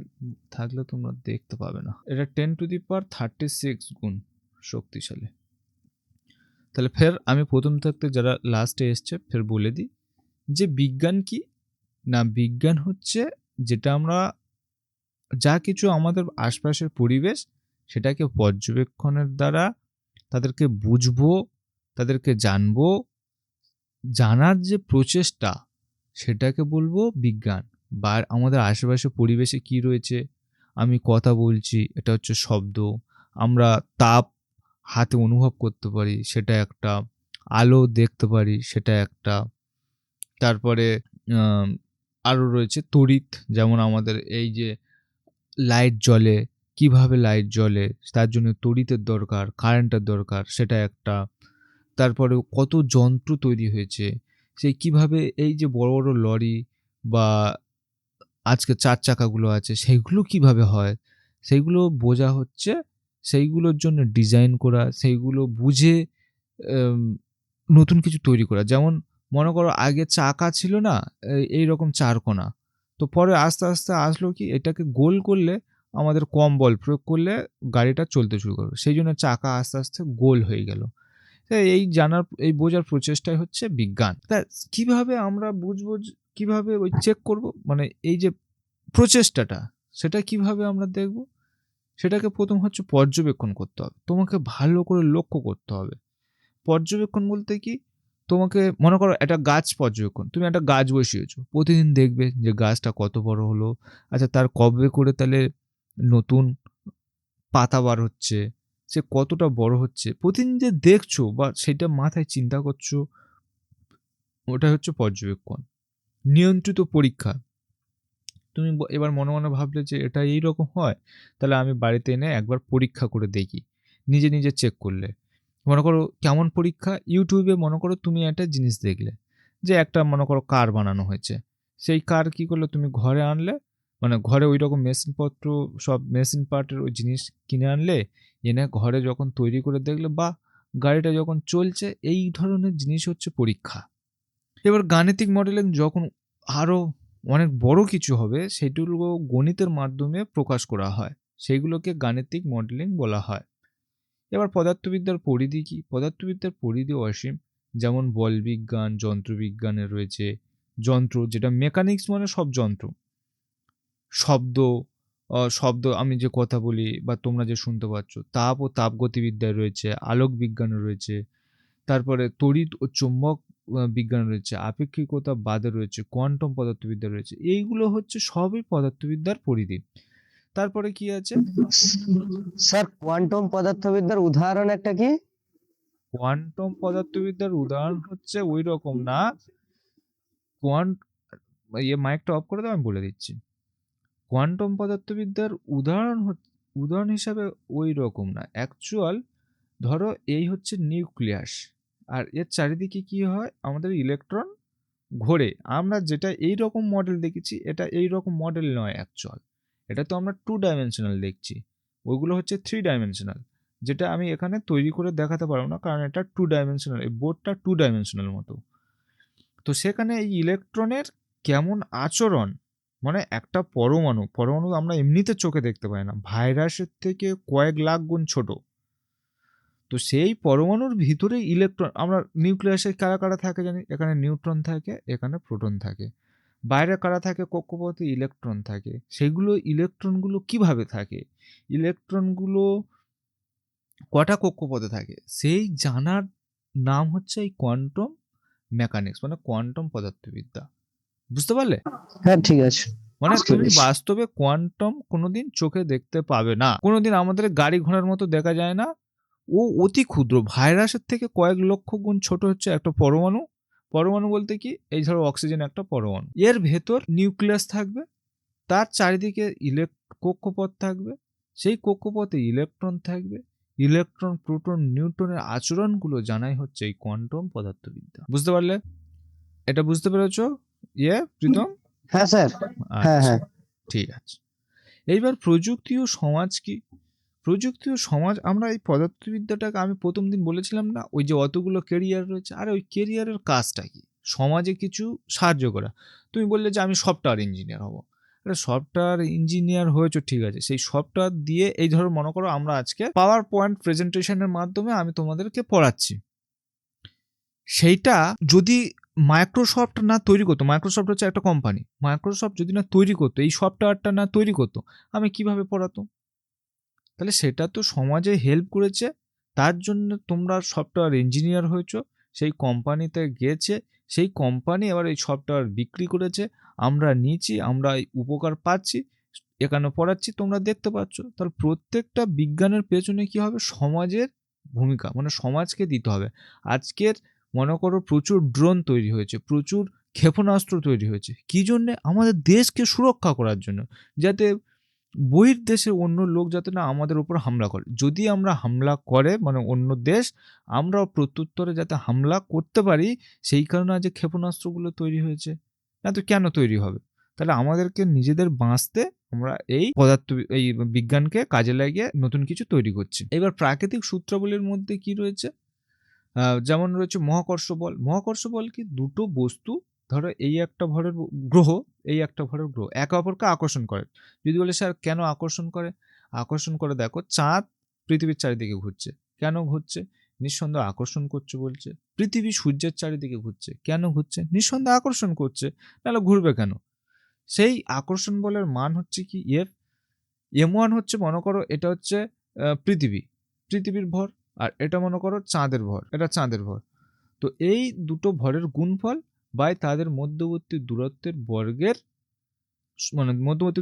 থাকলে তোমরা দেখতে পাবে না, এটা 10⁻36 গুণ শক্তিশালী। তাহলে ফের আমি প্রথম থাকতে যারা লাস্টে এসছে ফের বলে দিই যে বিজ্ঞান কি না, বিজ্ঞান হচ্ছে যেটা আমরা যা কিছু আমাদের আশপাশের পরিবেশ সেটাকে পর্যবেক্ষণের দ্বারা তাদেরকে বুঝবো, তাদেরকে জানবো, জানার যে প্রচেষ্টা সেটাকে বলবো বিজ্ঞান। বা আমাদের আশেপাশে পরিবেশে কি রয়েছে, আমি কথা বলছি, এটা হচ্ছে শব্দ, আমরা তাপ হাতে অনুভব করতে পারি, সেটা একটা, আলো দেখতে পারি, সেটা একটা, তারপরে আরও রয়েছে তড়িৎ, যেমন আমাদের এই যে লাইট জ্বলে, কিভাবে লাইট জ্বলে, তার জন্য তড়িতের দরকার, কারেন্টের দরকার, সেটা একটা। তারপরে কত যন্ত্র তৈরি হয়েছে, সেই কিভাবে এই যে বড় বড় লরি বা আজকে ৪ চাকাগুলো আছে সেইগুলো কিভাবে হয়? সেইগুলো বোঝা হচ্ছে, সেইগুলোর জন্য ডিজাইন করা, সেইগুলো বুঝে এম নতুন কিছু তৈরি করা। যেমন মনে করো আগে চাকা ছিল না? এইরকম ৪ কোনা। তো পরে আস্তে, আস্তে আসলো কি এটাকে গোল করলে আমাদের কম বল প্রয়োগ করলে গাড়িটা চলতে শুরু করবে। সেইজন্য চাকা আস্তে, আস্তে গোল হয়ে গেল। এই জানার এই বোঝার প্রচেষ্টাই হচ্ছে বিজ্ঞান। তা কিভাবে আমরা বুঝবো কিভাবে ওই চেক করব? মানে এই যে প্রচেষ্টাটা সেটা কিভাবে আমরা দেখব? সেটাকে ১ম হচ্ছে পর্যবেক্ষণ করতে হবে। তোমাকে ভালো করে লক্ষ্য করতে হবে। পর্যবেক্ষণ বলতে কি? তোমাকে মনে করো একটা গাছ পর্যবেক্ষণ। তুমি একটা গাছ বসিয়েছো। প্রতিদিন দেখবে যে গাছটা কত বড় হলো। আচ্ছা তার কবে করে তাহলে নতুন পাতা বার হচ্ছে, সে কতটা বড় হচ্ছে। প্রতিদিন যে দেখছো বা সেটা মাথায় চিন্তা করছো, ওটাই হচ্ছে পর্যবেক্ষণ। নিয়ন্ত্রিত পরীক্ষা। তুমি এবার মনে, মনে ভাবলে যে এটা এইরকম হয়, তাহলে আমি বাড়িতে এনে একবার পরীক্ষা করে দেখি। নিজে, নিজে চেক করলে। মনে করো কেমন পরীক্ষা? YouTube এ মনে করো তুমি একটা জিনিস দেখলে। যে একটা মনে করো কার বানানো হয়েছে। সেই কার কি করলে তুমি ঘরে আনলে, মানে ঘরে ঐরকম মেশিনপত্র সব মেশিন পার্টের ওই জিনিস কিনে আনলে, এনে ঘরে যখন তৈরি করে দেখলে বাহ! গাড়িটা যখন চলছে, এই ধরনের জিনিস হচ্ছে পরীক্ষা। এবার গাণিতিক মডেলিং যখন আরো অনেক বড় কিছু হবে, সেগুলো গণিতের মাধ্যমে প্রকাশ করা হয়। সেইগুলোকে গাণিতিক মডেলিং বলা হয়। এবার পদার্থবিদ্যার পরিধি কি? পদার্থবিদ্যার পরিধি অসীম। যেমন বলবিজ্ঞান, যন্ত্রবিজ্ঞানে রয়েছে যন্ত্র, যেটা মেকানিক্স মানে সব যন্ত্র। শব্দ, শব্দ আমি যে কথা বলি বা তোমরা যে শুনতে পাচ্ছ, তাপ ও তাপগতিবিদ্যায় রয়েছে, আলোক বিজ্ঞানে রয়েছে, তারপরে তড়িৎ ও চুম্বক বিজ্ঞান রয়েছে, আপেক্ষিকতা বাদে রয়েছে, কোয়ান্টাম পদার্থবিদ্যা রয়েছে। এইগুলো হচ্ছে সবই পদার্থবিদ্যার পরিধি। তারপরে কি আছে? স্যার কোয়ান্টাম পদার্থবিদ্যার উদাহরণ একটা কি? কোয়ান্টাম পদার্থবিদ্যার উদাহরণ হচ্ছে ঐরকম না। কোয়ান্ট মাইকটা অফ করে দাও, আমি বলে দিচ্ছি। কোয়ান্টাম পদার্থবিদ্যার উদাহরণ হিসাবে ঐরকম না। অ্যাকচুয়াল ধরো এই হচ্ছে নিউক্লিয়াস। আর এর চারিদিকে কি হয়? আমাদের ইলেকট্রন ঘোরে। আমরা যেটা এইরকম মডেল দেখেছি, এটা এইরকম মডেল নয় অ্যাকচুয়াল। এটা তো আমরা 2 ডাইমেনশনাল দেখছি। ওইগুলো হচ্ছে 3 ডাইমেনশনাল। যেটা আমি এখানে তৈরি করে দেখাতে পারবো না, কারণ এটা 2 ডাইমেনশনাল। এই বোর্ডটা 2 ডাইমেনশনাল মতো। তো সেখানে এই ইলেকট্রনের কেমন আচরণ, মানে একটা পরমাণু আমরা এমনিতে চোখে দেখতে পাই না। ভাইরাসের থেকে কয়েক লাখ গুণ ছোট। তো সেই পরমাণুর ভিতরে ইলেকট্রন, আমরা নিউক্লিয়াসে কারা, কারা থাকে জানি? এখানে নিউট্রন থাকে, এখানে প্রোটন থাকে। বাইরে কারা থাকে? কক্ষপথে ইলেকট্রন থাকে। সেগুলো ইলেকট্রনগুলো কিভাবে থাকে? ইলেকট্রনগুলো কটা কক্ষপথে থাকে? সেই জানার নাম হচ্ছে এই কোয়ান্টাম মেকানিক্স, মানে কোয়ান্টাম পদার্থবিদ্যা। বুঝতে পারলে? হ্যাঁ ঠিক আছে, মানে বুঝতে তুমি পেরেছি। বাস্তবে কোয়ান্টাম কোনোদিন চোখে দেখতে পাবে না। কোনোদিন আমাদের গাড়ি ঘোড়ার মতো দেখা যায় না। ও অতি ক্ষুদ্র, ভাইরাসের থেকে কয়েক লক্ষ গুণ ছোট হচ্ছে একটা পরমাণু। পরমাণু বলতে কি? এই ধরো অক্সিজেন একটা পরমাণু। এর ভেতর নিউক্লিয়াস থাকবে, তার চারিদিকে কক্ষপথ থাকবে। সেই কক্ষপথে ইলেকট্রন থাকবে। ইলেকট্রন, প্রোটন, নিউট্রনের আচরণগুলো জানাই হচ্ছে এই কোয়ান্টাম পদার্থবিদ্যা। বুঝতে পারলে? এটা বুঝতে পেরেছো? প্রীতম? হ্যাঁ স্যার। হ্যাঁ আচ্ছা, হ্যাঁ। ঠিক আছে। এইবার প্রযুক্তি ও সমাজ কি? প্রযুক্তি ও সমাজ, আমরা এই পদার্থবিদ্যাটাকে আমি ১ম দিন বলেছিলাম না? ওই যে অতগুলো কেরিয়ার রয়েছে। আরে ওই কেরিয়ারের কাজটা কি? সমাজে কিছু সাহায্য করা। তুমি বললে যে আমি সফটওয়্যার ইঞ্জিনিয়ার হব। আরে সফটওয়্যার ইঞ্জিনিয়ার হয়েছো ঠিক আছে। সেই সফটওয়্যার দিয়ে এই ধরো মনে করো আমরা আজকে পাওয়ার পয়েন্ট প্রেজেন্টেশনের মাধ্যমে আমি তোমাদেরকে পড়াচ্ছি। সেইটা যদি মাইক্রোসফট না তৈরি করতো, মাইক্রোসফট হচ্ছে একটা কোম্পানি। মাইক্রোসফট যদি না তৈরি করতো, এই সফটওয়্যারটা না তৈরি করতো, আমি কিভাবে পড়াতো? তাহলে সেটা তো সমাজে হেল্প করেছে। তার জন্য তোমরা সফটওয়্যার ইঞ্জিনিয়ার হয়েছো। সেই কোম্পানিতে গিয়েছে, সেই কোম্পানি এবার এই সফটওয়্যার বিক্রি করেছে। আমরা নিয়েছি, আমরা এই উপকার পাচ্ছি। এখানে পড়াচ্ছি, তোমরা দেখতে পাচ্ছ। তাহলে প্রত্যেকটা বিজ্ঞানের পেছনে কি হবে? সমাজের ভূমিকা, মানে সমাজকে দিতে হবে। আজকের মনে করো প্রচুর ড্রোন তৈরি হয়েছে, প্রচুর ক্ষেপণাস্ত্র তৈরি হয়েছে। কি জন্যে? আমাদের দেশকে সুরক্ষা করার জন্য। যাতে বহির্দেশের অন্য লোক যাতে না আমাদের উপর হামলা করে। যদি আমরা হামলা করে মানে অন্য দেশ, আমরাও প্রত্যুত্তরে যাতে হামলা করতে পারি, সেই কারণে আজ এই ক্ষেপণাস্ত্রগুলো তৈরি হয়েছে। না তো কেন তৈরি হবে? তাহলে আমাদেরকে নিজেদের বাঁচতে আমরা এই বিজ্ঞানকে কাজে লাগিয়ে নতুন কিছু তৈরি করছি। এবার প্রাকৃতিক সূত্রাবলীর মধ্যে কি রয়েছে? যেমন রয়েছে মহাকর্ষ বল। মহাকর্ষ বল কি? দুটো বস্তু, ধরো এই একটা ভরের গ্রহ, এই একটা ভরের গ্রহ একে অপরকে আকর্ষণ করে। যদি বলে স্যার কেন আকর্ষণ করে? আকর্ষণ করে দেখো, চাঁদ পৃথিবীর চারিদিকে ঘুরছে। কেন ঘুরছে? নিঃসন্দেহে আকর্ষণ করছে বলছে। পৃথিবী সূর্যের চারিদিকে ঘুরছে। কেন ঘুরছে? নিঃসন্দেহে আকর্ষণ করছে, নাহলে ঘুরবে কেন? সেই আকর্ষণ বলের মান হচ্ছে কি এফ। M1 হচ্ছে, মনে করো এটা হচ্ছে পৃথিবীর ভর, আর এটা মনে করো চাঁদের ভর, এটা চাঁদের ভর। তো এই দুটো ভরের গুণফল বাই তাদের মধ্যবর্তী দূরত্বের বর্গের মানে মধ্যবর্তী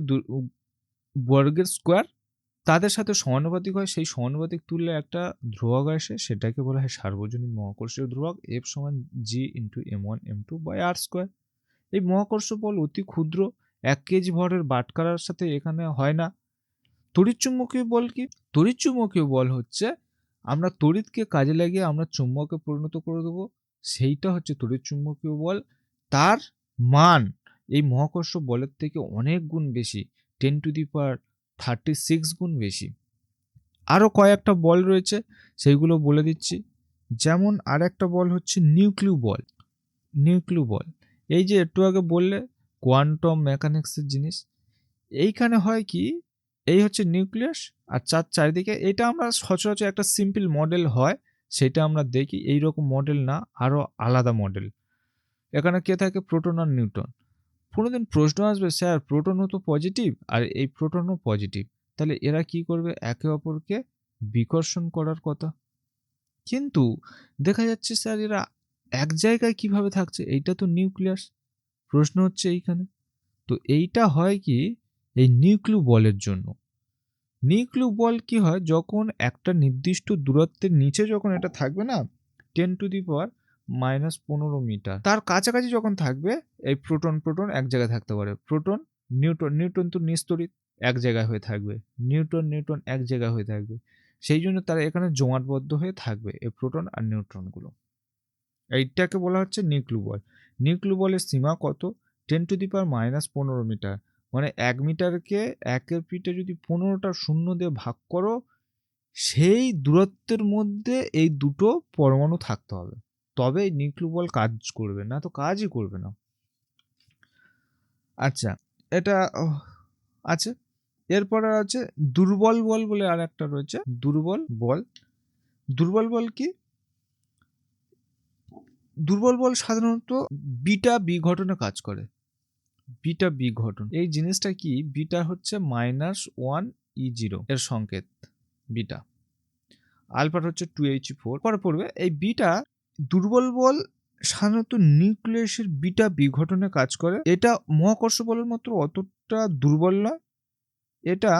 বর্গের স্কোয়ার তাদের সাথে সমানুপাতিক হয়। সেই সমানুপাতিক তুললে একটা ধ্রুবক আসে, সেটাকে বলা হয় সার্বজনীন মহাকর্ষীয় ধ্রুবক, F সমান G × M1 M2/r²। এই মহাকর্ষ বল অতি ক্ষুদ্র, 1 কেজি ভরের বাটখারার সাথে এখানে হয় না। তড়িৎচুম্বকীয় বল কি? তড়িৎচুম্বকীয় বল হচ্ছে আমরা তড়িৎকে কাজে লাগিয়ে আমরা চুম্বকে পরিণত করে দেবো, সেইটা হচ্ছে তড়িৎচুম্বকীয় বল। তার মান এই মহাকর্ষ বলের থেকে অনেক গুণ বেশি, 10⁻36 গুণ বেশি। আরও কয়েকটা বল রয়েছে, সেইগুলো বলে দিচ্ছি। যেমন আর একটা বল হচ্ছে নিউক্লিয় বল। এই যে একটু আগে বললে কোয়ান্টাম মেকানিক্সের জিনিস, এইখানে হয় কি, এই হচ্ছে নিউক্লিয়াস আর চারিদিকে, এটা আমরা সচরাচর একটা সিম্পল মডেল হয় সেটা আমরা দেখি, এইরকম মডেল না, আরও আলাদা মডেল। এখানে কে থাকে? প্রোটন আর নিউট্রন। কোনোদিন প্রশ্ন আসবে, স্যার প্রোটনও তো পজিটিভ আর এই প্রোটনও পজিটিভ, তাহলে এরা কি করবে? একে অপরকে বিকর্ষণ করার কথা। কিন্তু দেখা যাচ্ছে স্যার এরা এক জায়গায় কিভাবে থাকছে? এইটা তো নিউক্লিয়াস। প্রশ্ন হচ্ছে এইখানে। তো এইটা হয় কি, এই নিউক্লিয় বলের জন্য। নিউক্লিয় বল কি হয়? যখন একটা নির্দিষ্ট দূরত্বের নিচে যখন এটা থাকবে না, 10⁻⁻15 মিটার, তার কাছাকাছি যখন থাকবে, এই প্রোটন এক জায়গায় থাকতে পারে। প্রোটন নিউট্রন তো নিস্তড়িত, এক জায়গায় হয়ে থাকবে। নিউট্রন এক জায়গায় হয়ে থাকবে। সেই জন্য তারা এখানে জমাটবদ্ধ হয়ে থাকবে, এই প্রোটন আর নিউট্রনগুলো। এইটাকে বলা হচ্ছে নিউক্লিয় বল। নিউক্লিয় বলের সীমা কত? 10⁻⁻15 মিটার। মানে 1 মিটারকে 1-এর পিঠে যদি 15টা শূন্য দিয়ে ভাগ করো, সেই দূরত্বের মধ্যে এই দুটো পরমাণু থাকতে হবে, তবে এই নিউক্লিয় বল কাজ করবে, না তো কাজই করবে না। আচ্ছা, এটা আছে। এরপরে আছে দুর্বল বল বলে আর একটা রয়েছে। দুর্বল বল কি? দুর্বল বল সাধারণত বিটা বিঘটনে কাজ করে। বিটা বিঘটন, এই জিনিসটা কি? বিটা হচ্ছে -1E0 এর সংকেত বিটা, আলফা হচ্ছে 2He4 পরে পড়বে। এই বিটা দুর্বল বল সাধারণত নিউক্লিয়াসের বিটা বিঘটনে কাজ করে। এটা মহাকর্ষ বলের মতো অতটা দুর্বল নয়। এটা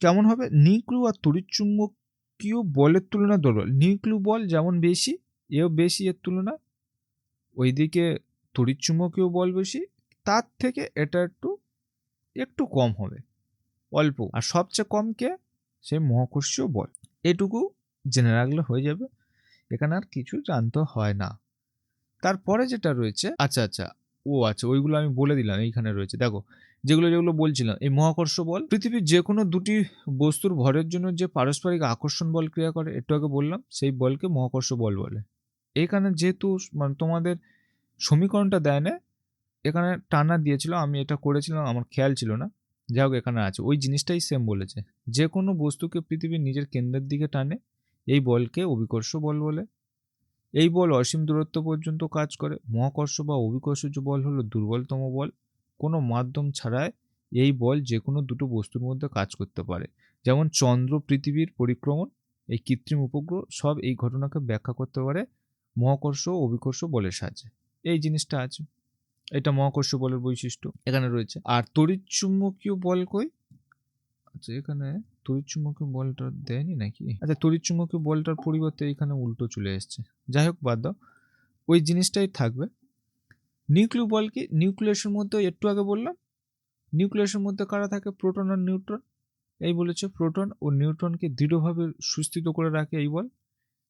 কেমন হবে? নিউক্লিয় আর তড়িৎচুম্বকীয় বলের তুলনায় দুর্বল। নিউক্লিয় বল যেমন বেশি, এও বেশি এর তুলনায়, ওইদিকে তড়িৎচুম্বকীয় বল বেশি, তার থেকে এটা একটু কম হবে, অল্প। আর সবচেয়ে কম কে? সেই মহাকর্ষীয় বল। এটুকু জেনে রাখলে হয়ে যাবে, এখানে আর কিছু জানতে হয় না। তারপরে যেটা রয়েছে, আচ্ছা ওইগুলো আমি বলে দিলাম। এইখানে রয়েছে দেখো, যেগুলো বলছিলাম, এই মহাকর্ষ বল পৃথিবীর যে কোনো দুটি বস্তুর ভরের জন্য যে পারস্পরিক আকর্ষণ বল ক্রিয়া করে, একটু আগে বললাম, সেই বলকে মহাকর্ষ বল বলে। এখানে যেহেতু মানে তোমাদের সমীকরণটা দেয় না, এখানে টানা দিয়েছিল, আমি এটা করেছিলাম, আমার খেয়াল ছিল না, যাই হোক এখানে আছে। ওই জিনিসটাই সেম বলেছে, যে কোনো বস্তুকে পৃথিবীর নিজের কেন্দ্রের দিকে টানে, এই বলকে অভিকর্ষ বল বলে। এই বল অসীম দূরত্ব পর্যন্ত কাজ করে। মহাকর্ষ বা অভিকর্ষজ বল হলো দুর্বলতম বল। কোনো মাধ্যম ছাড়াই এই বল যে কোনো দুটো বস্তুর মধ্যে কাজ করতে পারে। যেমন চন্দ্র পৃথিবীর পরিক্রমণ, এই কৃত্রিম উপগ্রহ সব এই ঘটনাকে ব্যাখ্যা করতে পারে মহাকর্ষ ও অভিকর্ষ বলের সাহায্যে। এই জিনিসটা আছে, এটা মহাকর্ষ বলের বৈশিষ্ট্য এখানে রয়েছে। আর তড়িৎচুম্বকীয় বল কই? আচ্ছা, এখানে তড়িৎচুম্বকীয় বলটা দেয়নি নাকি? আচ্ছা, তড়িৎচুম্বকীয় বলটার পরিবর্তে এখানে উল্টো চলে এসছে, যাই হোক বাদ দাও, ওই জিনিসটাই থাকবে। নিউক্লিয় বল কি? নিউক্লিয়াসের মধ্যে একটু আগে বললাম নিউক্লিয়াসের মধ্যে কারা থাকে? প্রোটন আর নিউট্রন। এই বলেছে প্রোটন ও নিউট্রনকে দৃঢ়ভাবে সুস্থিত করে রাখে এই বল।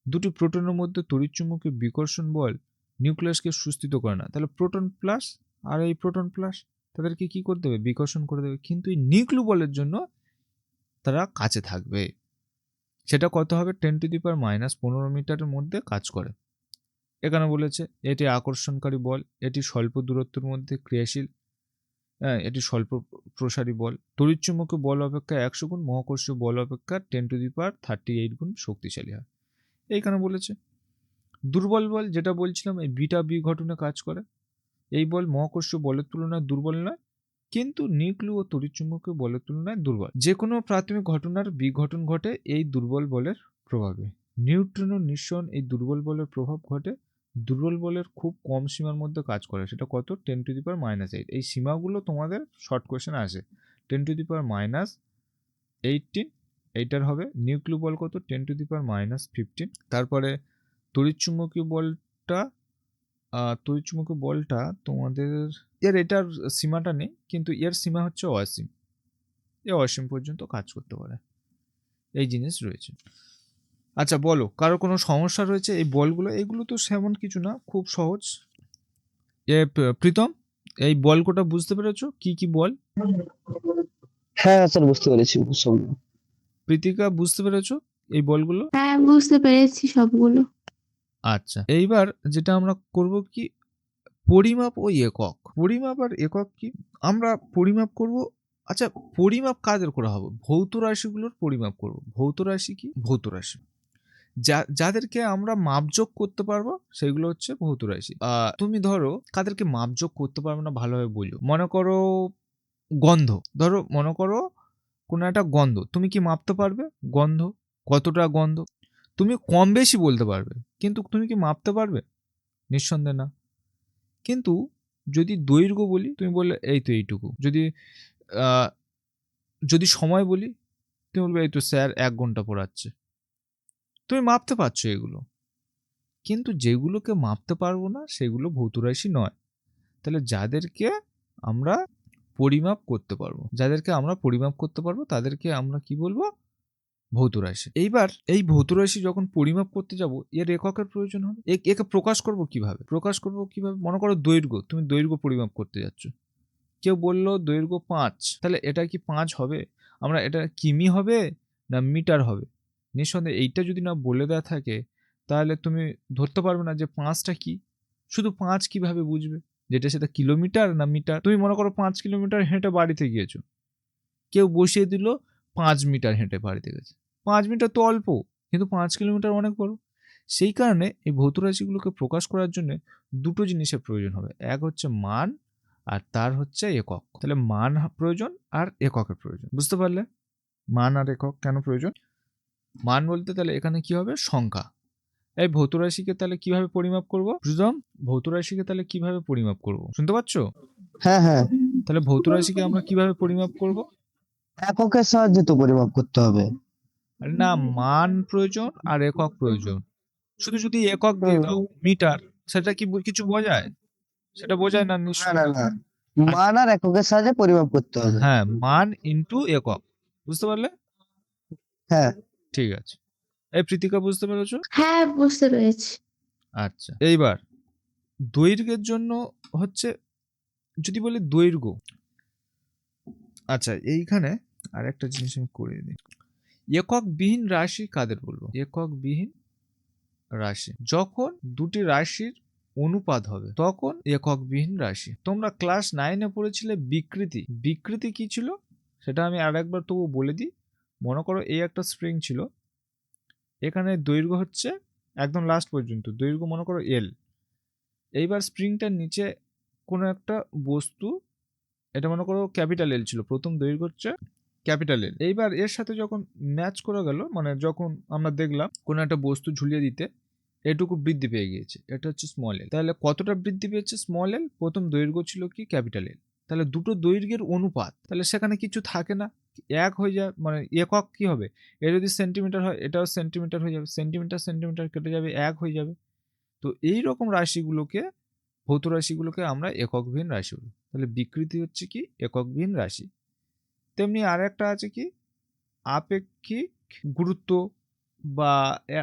দুটি প্রোটনের মধ্যে তড়িৎচুম্বকীয় বিকর্ষণ বল নিউক্লিয়াসকে সুস্থিত করে না। তাহলে প্রোটন প্লাস আর এই প্রোটন প্লাস তাদেরকে কি করে দেবে? বিকর্ষণ করে দেবে। কিন্তু এই নিউক্লিয় বলের জন্য তারা কাছে থাকবে। সেটা কত হবে? 10⁻⁻15 মিটারের মধ্যে কাজ করে। এখানে বলেছে এটি আকর্ষণকারী বল, এটি স্বল্প দূরত্বের মধ্যে ক্রিয়াশীল, হ্যাঁ, এটি স্বল্প প্রসারী বল। তড়িৎচুম্বকীয় বল অপেক্ষা 100 গুণ, মহাকর্ষীয় বল অপেক্ষা 10⁻38 গুণ শক্তিশালী হয়। এইখানে বলেছে দুর্বল বল, যেটা বলছিলাম এই বিটা বিঘটনে কাজ করে। এই বল মহাকর্ষীয় বলের তুলনায় দুর্বল নয়, কিন্তু নিউক্লিয় ও তড়িৎচুম্বকীয় বলের তুলনায় দুর্বল। যে কোনো প্রাথমিক ঘটনার বিঘটন ঘটে এই দুর্বল বলের প্রভাবে। নিউট্রন ও নিঃসরণ এই দুর্বল বলের প্রভাব ঘটে দুর্বল বলের খুব কম সীমার মধ্যে কাজ করে। সেটা কত? 10⁻⁻8। এই সীমাগুলো তোমাদের শর্ট কোয়েশ্চেনে আসে। 10⁻18 এইটার হবে। নিউক্লিয় বল কত? 10⁻15। তারপরে তড়িৎচুম্বকীয় বলটা তোমাদের এটার সীমাটা নেই, কিন্তু এর সীমা হচ্ছে অসীম। এ অসীম পর্যন্ত কাজ করতে পারে। এই জিনিস রয়েছে। আচ্ছা বলো, কারো কোনো সমস্যা রয়েছে? এই বলগুলো এগুলো তো সেমন কিছু না, খুব সহজ। প্রীতম, এই বল কোটা বুঝতে পেরেছো? কি কি বল? হ্যাঁ স্যার, বুঝতে পেরেছি সব। প্রীতিকা, বুঝতে পেরেছো এই বলগুলো? হ্যাঁ, বুঝতে পেরেছি সবগুলো। আচ্ছা, এইবার যেটা আমরা করব কি, পরিমাপ ও একক। পরিমাপ আর একক কি? আমরা পরিমাপ করব। আচ্ছা, পরিমাপ কাদের করা হবে? ভৌত রাশিগুলোর পরিমাপ করব। ভৌত রাশি কি? ভৌত রাশি যাদেরকে আমরা মাপযোগ করতে পারবো সেগুলো হচ্ছে ভৌত রাশি। তুমি ধরো কাদেরকে মাপযোগ করতে পারবে না, ভালোভাবে বলো। মনে করো গন্ধ, ধরো মনে করো কোনো একটা গন্ধ, তুমি কি মাপতে পারবে? গন্ধ কতটা গন্ধ তুমি কম বেশি বলতে পারবে, কিন্তু তুমি কি মাপতে পারবে? নিঃসন্দেহে না। কিন্তু যদি দৈর্ঘ্য বলি, তুমি বললে এই তো এইটুকু। যদি সময় বলি, তুমি বলবে এই তো স্যার 1 ঘন্টা পড়াচ্ছে। তুমি মাপতে পারছো এগুলো, কিন্তু যেগুলোকে মাপতে পারবো না সেগুলো ভৌত রাশি নয়। তাহলে যাদেরকে আমরা পরিমাপ করতে পারবো তাদেরকে আমরা কি বলবো? ভৌত রাশি। এইবার এই ভৌত রাশি যখন পরিমাপ করতে যাব, এর এককের প্রয়োজন হবে। একে প্রকাশ করব কিভাবে? মনে করো দৈর্ঘ্য, তুমি দৈর্ঘ্য পরিমাপ করতে যাচ্ছ। কেউ বললো দৈর্ঘ্য 5, তাহলে এটা কি 5 হবে? আমরা এটা কিমি হবে না মিটার হবে? নিঃসন্দেহে এইটা যদি না বলে দেওয়া থাকে তাহলে তুমি ধরতে পারবে না যে 5টা কি। শুধু 5 কিভাবে বুঝবে? যেটা সেটা কিলোমিটার না মিটার? তুমি মনে করো 5 কিলোমিটার হেঁটে বাড়িতে গিয়েছো, কেউ বসিয়ে দিল 5 মিটার হেঁটে বাড়িতে গেছে। 5 মিটার তো অল্প, কিন্তু 5 কিলোমিটার অনেক বড়। সেই কারণে এই ভৌত রাশিগুলোকে প্রকাশ করার জন্য দুটো জিনিসের প্রয়োজন হবে। এক হচ্ছে মান, আর তার হচ্ছে একক। তাহলে মান প্রয়োজন আর এককের প্রয়োজন। বুঝতে পারলে মান আর একক কেন প্রয়োজন? মান বলতে তাহলে এখানে কি হবে? সংখ্যা। এই ভৌত রাশিকে তাহলে কিভাবে পরিমাপ করব? প্রীতম, ভৌত রাশিকে তাহলে কিভাবে পরিমাপ করব? শুনতে পাচ্ছ? হ্যাঁ হ্যাঁ, তাহলে ভৌত রাশিকে আমরা কিভাবে পরিমাপ করব? এককের সাহায্যে তো পরিমাপ করতে হবে। আরে না, মান প্রয়োজন আর একক প্রয়োজন। শুধু যদি একক দিয়ে দাও মিটার, সেটা কি কিছু বোঝায়? সেটা বোঝায় না না না নিঃসন্দেহে। না, মান আর এককের সাহায্যে পরিমাপ করতে হবে। হ্যাঁ, মান ইনটু একক। বুঝতে পারলে? হ্যাঁ। ঠিক আছে। এই প্রীতিকা, বুঝতে পেরেছো? হ্যাঁ, বুঝতে পেরেছি। আচ্ছা, এইবার দৈর্ঘ্যের জন্য হচ্ছে, যদি বলি দৈর্ঘ্য, আচ্ছা এইখানে আরেকটা জিনিস আমি করে দিই। এককবিহীন রাশি কাদের বলবো? এককবিহীন রাশি যখন দুটি রাশির অনুপাত হবে তখন এককবিহীন রাশি। তোমরা ক্লাস 9-এ পড়েছিলে বিকৃতি। বিকৃতি কি ছিল সেটা আমি আরেকবার তবু বলে দিই। মনে করো এই একটা স্প্রিং ছিল, এখানে দৈর্ঘ্য হচ্ছে একদম লাস্ট পর্যন্ত দৈর্ঘ্য মনে করো এল। এইবার স্প্রিংটার নিচে কোনো একটা বস্তু, এটা মনে করো ক্যাপিটাল এল ছিল, প্রথম দৈর্ঘ্য হচ্ছে ক্যাপিটাল এল। এইবার এর সাথে যখন ম্যাচ করা গেল, মানে যখন আমরা দেখলাম কোনো একটা বস্তু ঝুলিয়ে দিতে এটুকু বৃদ্ধি পেয়ে গিয়েছে, এটা হচ্ছে স্মল এল। তাহলে কতটা বৃদ্ধি পেয়েছে স্মল এল? প্রথম দৈর্ঘ্য ছিল কি? ক্যাপিটাল এল। তাহলে দুটো দৈর্ঘ্যের অনুপাত, তাহলে সেখানে কিছু থাকে না, এক হয়ে যায়। মানে একক কি হবে? এ যদি সেন্টিমিটার হয় এটাও সেন্টিমিটার হয়ে যাবে, সেন্টিমিটার সেন্টিমিটার কেটে যাবে, এক হয়ে যাবে। তো এই রকম রাশিগুলোকে ভৌত রাশিগুলোকে আমরা এককবিহীন রাশি বলি। তাহলে বিকৃতি হচ্ছে কি এককবিহীন রাশি। তেমনি আর একটা আছে কি আপেক্ষিক গুরুত্ব, বা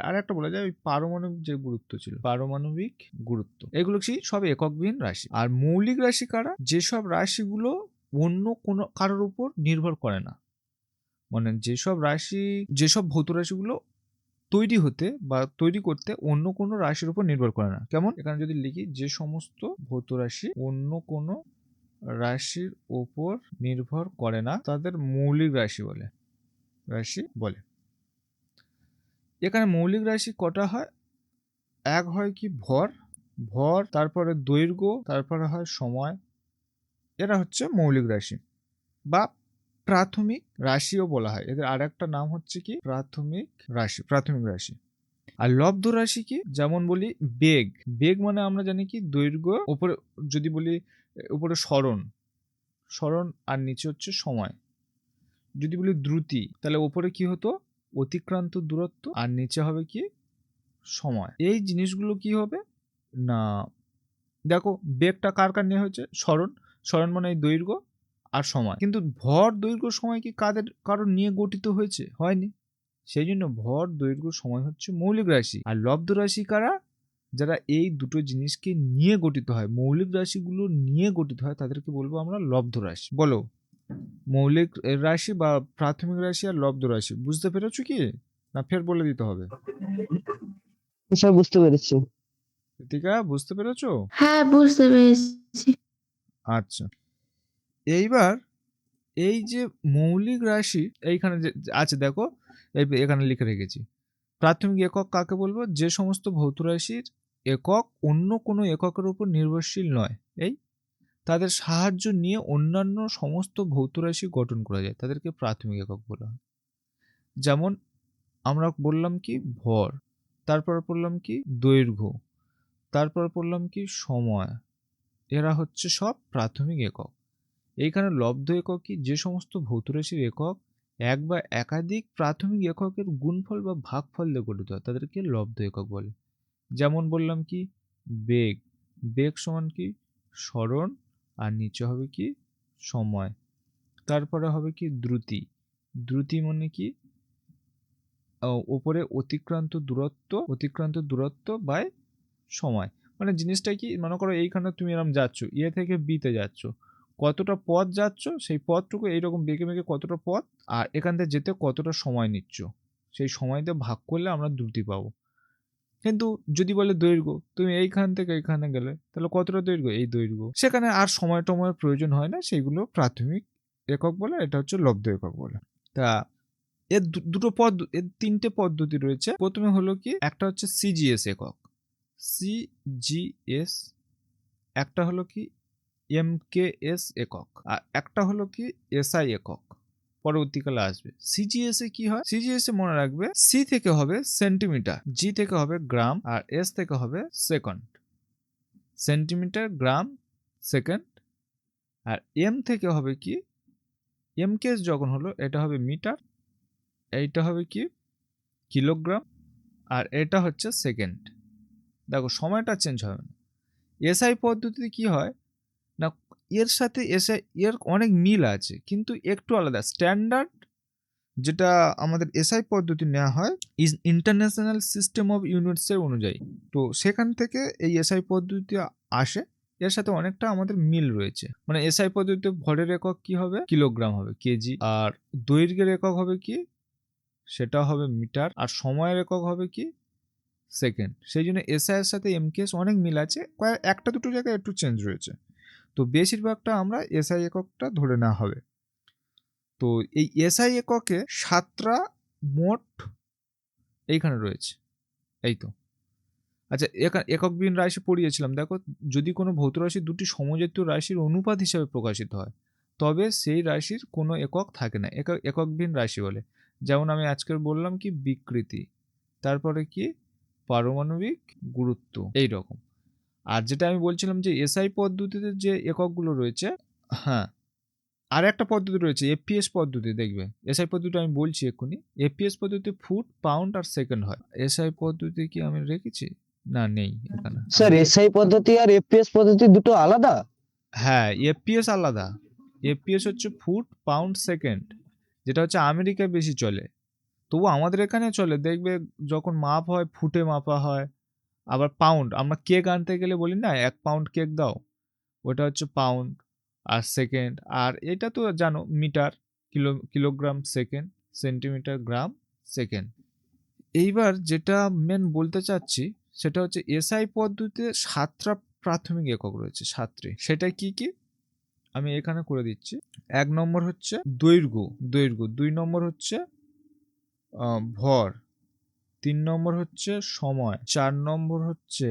আর একটা বলা যায় ওই পারমাণবিক যে গুরুত্ব ছিল, পারমাণবিক গুরুত্ব, এগুলো কি সব এককবিহীন রাশি। আর মৌলিক রাশি কারা? যেসব রাশিগুলো অন্য কোনো কারোর উপর নির্ভর করে না, মানে যেসব ভৌত রাশিগুলো তৈরি হতে বা তৈরি করতে অন্য কোনো রাশির উপর নির্ভর করে না। কেমন? এখানে যদি লিখি যে সমস্ত ভৌত রাশি অন্য কোনো রাশির উপর নির্ভর করে না তাদের মৌলিক রাশি বলে। এখানে মৌলিক রাশি কটা হয়? এক হয় কি ভর, তারপরে দৈর্ঘ্য, তারপরে হয় সময়। এরা হচ্ছে মৌলিক রাশি বা প্রাথমিক রাশিও বলা হয়। এদের আর একটা নাম হচ্ছে কি প্রাথমিক রাশি। আর লব্ধ রাশি কি? যেমন বলি বেগ মানে আমরা জানি কি দৈর্ঘ্য, উপরে যদি বলি উপরে সরণ আর নিচে হচ্ছে সময়। যদি বলি দ্রুতি, তাহলে উপরে কি হতো অতিক্রান্ত দূরত্ব আর নিচে হবে কি সময়। এই জিনিসগুলো কি হবে না, দেখো বেগটা কার নিয়ে হয়েছে? সরণ মানে এই দৈর্ঘ্য আর সময়। কিন্তু ভর, দৈর্ঘ্য, সময় কি কারোর নিয়ে গঠিত হয়েছে? হয়নি। সেই জন্য ভর, দৈর্ঘ্য, সময় হচ্ছে মৌলিক রাশি। আর লব্ধ রাশি কারা? যারা এই দুটো জিনিসকে নিয়ে গঠিত হয়, মৌলিক রাশিগুলো নিয়ে গঠিত হয়, তাদেরকে বলবো আমরা লব্ধ রাশি। বলো, মৌলিক রাশি বা প্রাথমিক রাশি আর লব্ধ রাশি বুঝতে পেরেছো কি, না ফের বলে দিতে হবে? স্যার বুঝতে পেরেছি। ঋতিকা, বুঝতে পেরেছো? হ্যাঁ, বুঝতে পেরেছি। আচ্ছা, এইবার এই যে মৌলিক রাশি এইখানে যে আছে দেখো, এখানে লিখে রেখেছি। প্রাথমিক একক কাকে বলবো? যে সমস্ত ভৌত রাশির একক অন্য কোনো এককের উপর নির্ভরশীল নয়, তাদের সাহায্য নিয়ে অন্যান্য সমস্ত ভৌত রাশি গঠন করা যায়, তাদেরকে প্রাথমিক একক বলা হয়। যেমন আমরা বললাম কি ভর, তারপর বললাম কি দৈর্ঘ্য, তারপর বললাম কি সময়। এরা হচ্ছে সব প্রাথমিক একক। এইখানে লব্ধ একক কি? যে সমস্ত ভৌত রাশির একক এক বা একাধিক প্রাথমিক এককের গুণফল বা ভাগফল দিয়ে গঠিত হয়, তাদেরকে লব্ধ একক বলে। যেমন বললাম কি বেগ সমান কি সরণ আর নিচে হবে কি সময়। তারপরে হবে কি দ্রুতি মানে কি উপরে অতিক্রান্ত দূরত্ব বাই সময়। মানে জিনিসটা কি, মনে করো এইখানে তুমি এরকম যাচ্ছ, এ থেকে বিতে যাচ্ছ, কতটা পথ যাচ্ছ, সেই পথটুকু এইরকম বেঁকে বেঁকে কতটা পথ, আর এখান থেকে যেতে কতটা সময় নিচ্ছ, সেই সময় দিয়ে ভাগ করলে আমরা দ্রুতি পাবো। কিন্তু যদি বলে দৈর্ঘ্য, তুমি এইখান থেকে এইখানে গেলে তাহলে কতটা দৈর্ঘ্য, এই দৈর্ঘ্য, সেখানে আর সময় টময়ের প্রয়োজন হয় না, সেইগুলো প্রাথমিক একক বলে, এটা হচ্ছে লব্ধ একক বলে। তা এর এর তিনটে পদ্ধতি রয়েছে। প্রথমে হলো কি, একটা হচ্ছে সিজিএস একক, সিজিএস, একটা হলো কি এমকেএস একক, আর একটা হলো কি এসআই একক, পরবর্তীকালে আসবে। সিজিএস এ কি হয়? সিজিএস এ মনে রাখবে সি থেকে হবে সেন্টিমিটার, জি থেকে হবে গ্রাম, আর এস থেকে হবে সেকেন্ড। Centimetre, gram, second. আর এম থেকে হবে কি, এমকেএস যখন হলো এটা হবে মিটার, এইটা হবে কি কিলোগ্রাম, আর এটা হচ্ছে সেকেন্ড। দেখো সময়টা চেঞ্জ হবে না। এসআই পদ্ধতিতে কি হয় না, এর সাথে এসআই এর অনেক মিল আছে কিন্তু একটু আলাদা। স্ট্যান্ডার্ড যেটা আমাদের এসআই পদ্ধতি নেওয়া হয় ইন্টারন্যাশনাল সিস্টেম অফ ইউনিটসের অনুযায়ী, তো সেখান থেকে এই এসআই পদ্ধতি আসে। এর সাথে অনেকটা আমাদের মিল রয়েছে। মানে এসআই পদ্ধতিতে ভরের একক কি হবে, কিলোগ্রাম হবে, কেজি। আর দৈর্ঘ্যের একক হবে কি, সেটা হবে মিটার। আর সময়ের একক হবে কি, সেকেন্ড। সেই জন্য এসআই এর সাথে এমকেএস অনেক মিল আছে, একটা দুটো জায়গায় একটু চেঞ্জ রয়েছে। তো বেশিরভাগটা আমরা এসআই এককটা ধরে নেওয়া হবে। তো এই এসআই এককে 7টা মোট এইখানে রয়েছে, এই তো। আচ্ছা, এককবিহীন রাশি পড়িয়েছিলাম, দেখো যদি কোনো ভৌত রাশি দুটি সমজাতীয় রাশির অনুপাত হিসাবে প্রকাশিত হয় তবে সেই রাশির কোনো একক থাকে না, এককবিহীন রাশি বলে। যেমন আমি আজকের বললাম কি বিকৃতি, তারপরে কি পারমাণবিক গুরুত্ব, এই রকম। আর যেটা আমি বলছিলাম যে এসআই পদ্ধতিতে যে এককগুলো রয়েছে, হ্যাঁ, আর একটা পদ্ধতি রয়েছে এফপিএস পদ্ধতি, দেখবে এসআই পদ্ধতি আমি বলছি এক্ষুনি। এফপিএস পদ্ধতিতে ফুট, পাউন্ড আর সেকেন্ড হয়। এসআই পদ্ধতি কি আমি রেখেছি? না, নেই এখানে। স্যার এসআই পদ্ধতি আর এফপিএস পদ্ধতি দুটো আলাদা? হ্যাঁ, এফপিএস আলাদা। এফপিএস হচ্ছে ফুট পাউন্ড সেকেন্ড, যেটা হচ্ছে আমেরিকায় বেশি চলে। তবু আমাদের এখানে চলে, দেখবে যখন মাপ হয় ফুটে মাপা হয়। আবার পাউন্ড, আমরা কেক আনতে গেলে বলি না 1 পাউন্ড কেক দাও, ওটা হচ্ছে পাউন্ড। আর সেকেন্ড, আর এটা তো জানো metre, kilogram second, centimetre gram second. এইবার যেটা মেন বলতে চাচ্ছি সেটা হচ্ছে এসআই পদ্ধতিতে 7টা প্রাথমিক একক রয়েছে, 7টি। সেটা কি কি আমি এখানে করে দিচ্ছি। 1 নম্বর হচ্ছে দৈর্ঘ্য, 2 নম্বর হচ্ছে ভর, 3 নম্বর হচ্ছে সময়, 4 নম্বর হচ্ছে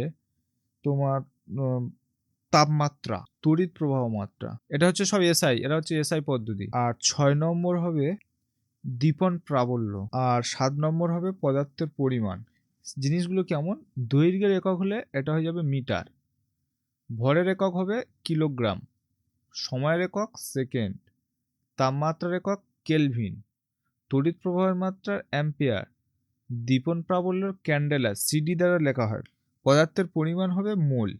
তোমার তাপমাত্রা, তড়িৎ প্রবাহ মাত্রা। এটা হচ্ছে সব এসআই, এটা হচ্ছে এসআই পদ্ধতি। আর 6 নম্বর হবে দীপন প্রাবল্য, আর 7 নম্বর হবে পদার্থের পরিমাণ। জিনিসগুলো কেমন, দৈর্ঘ্যের একক হলে এটা হয়ে যাবে মিটার, ভরের একক হবে কিলোগ্রাম, সময়ের একক সেকেন্ড, তাপমাত্রার একক কেলভিন, তড়িৎ প্রবাহের মাত্রা অ্যাম্পিয়ার, দীপন প্রাবল্যের ক্যান্ডেলা সিডি দ্বারা লেখা হয়, পদার্থের পরিমাণ হবে মোল।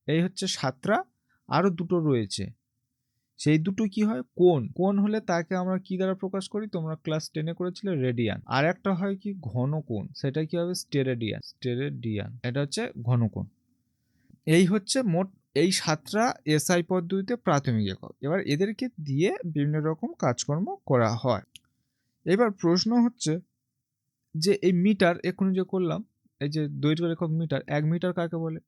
এই হচ্ছে 7টা। আরও দুটো রয়েছে, সেই দুটো কি হয়, কোণ। কোণ হলে তাকে আমরা কি দ্বারা প্রকাশ করি, তোমরা ক্লাস 10-এ করেছিলে রেডিয়ান। আর একটা হয় কি ঘন কোণ, সেটা কি হবে স্টেরেডিয়ান, এটা হচ্ছে ঘন কোণ। এই হচ্ছে মোট এই 7টা এসআই পদ্ধতিতে প্রাথমিক একক। এবার এদেরকে দিয়ে বিভিন্ন রকম কাজকর্ম করা হয়। এবার প্রশ্ন হচ্ছে যে এই মিটার এক্ষুনি যে করলাম, এই যে দৈর্ঘ্যের একক মিটার, 1 মিটার কাকে বলে,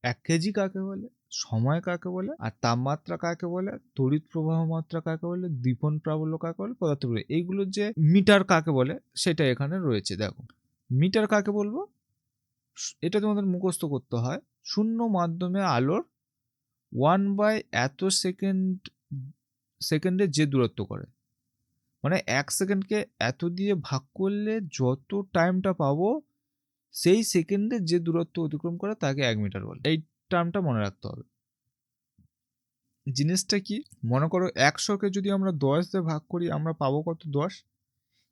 1 কেজি কাকে বলে, সময় কাকে বলে, আর তাপমাত্রা কাকে বলে, তড়িৎ প্রবাহ মাত্রা কাকে বলে, দীপন প্রাবল্য কাকে বলে, পদার্থ বলে, এইগুলো যে মিটার কাকে বলে সেটা এখানে রয়েছে। দেখো মিটার কাকে বলবো, এটা তোমাদের মুখস্থ করতে হয়। শূন্য মাধ্যমে আলোর 1/, এত সেকেন্ডে যে দূরত্ব করে, মানে 1 সেকেন্ডকে এত দিয়ে ভাগ করলে যত টাইমটা পাবো, সেই সেকেন্ডে যে দূরত্ব অতিক্রম করে তাকে 1 মিটার বলে। এই টার্মটা মনে রাখতে হবে। জিনিসটা কি, মনে করো 100কে যদি আমরা 10 দিয়ে ভাগ করি আমরা পাবো কত, 10।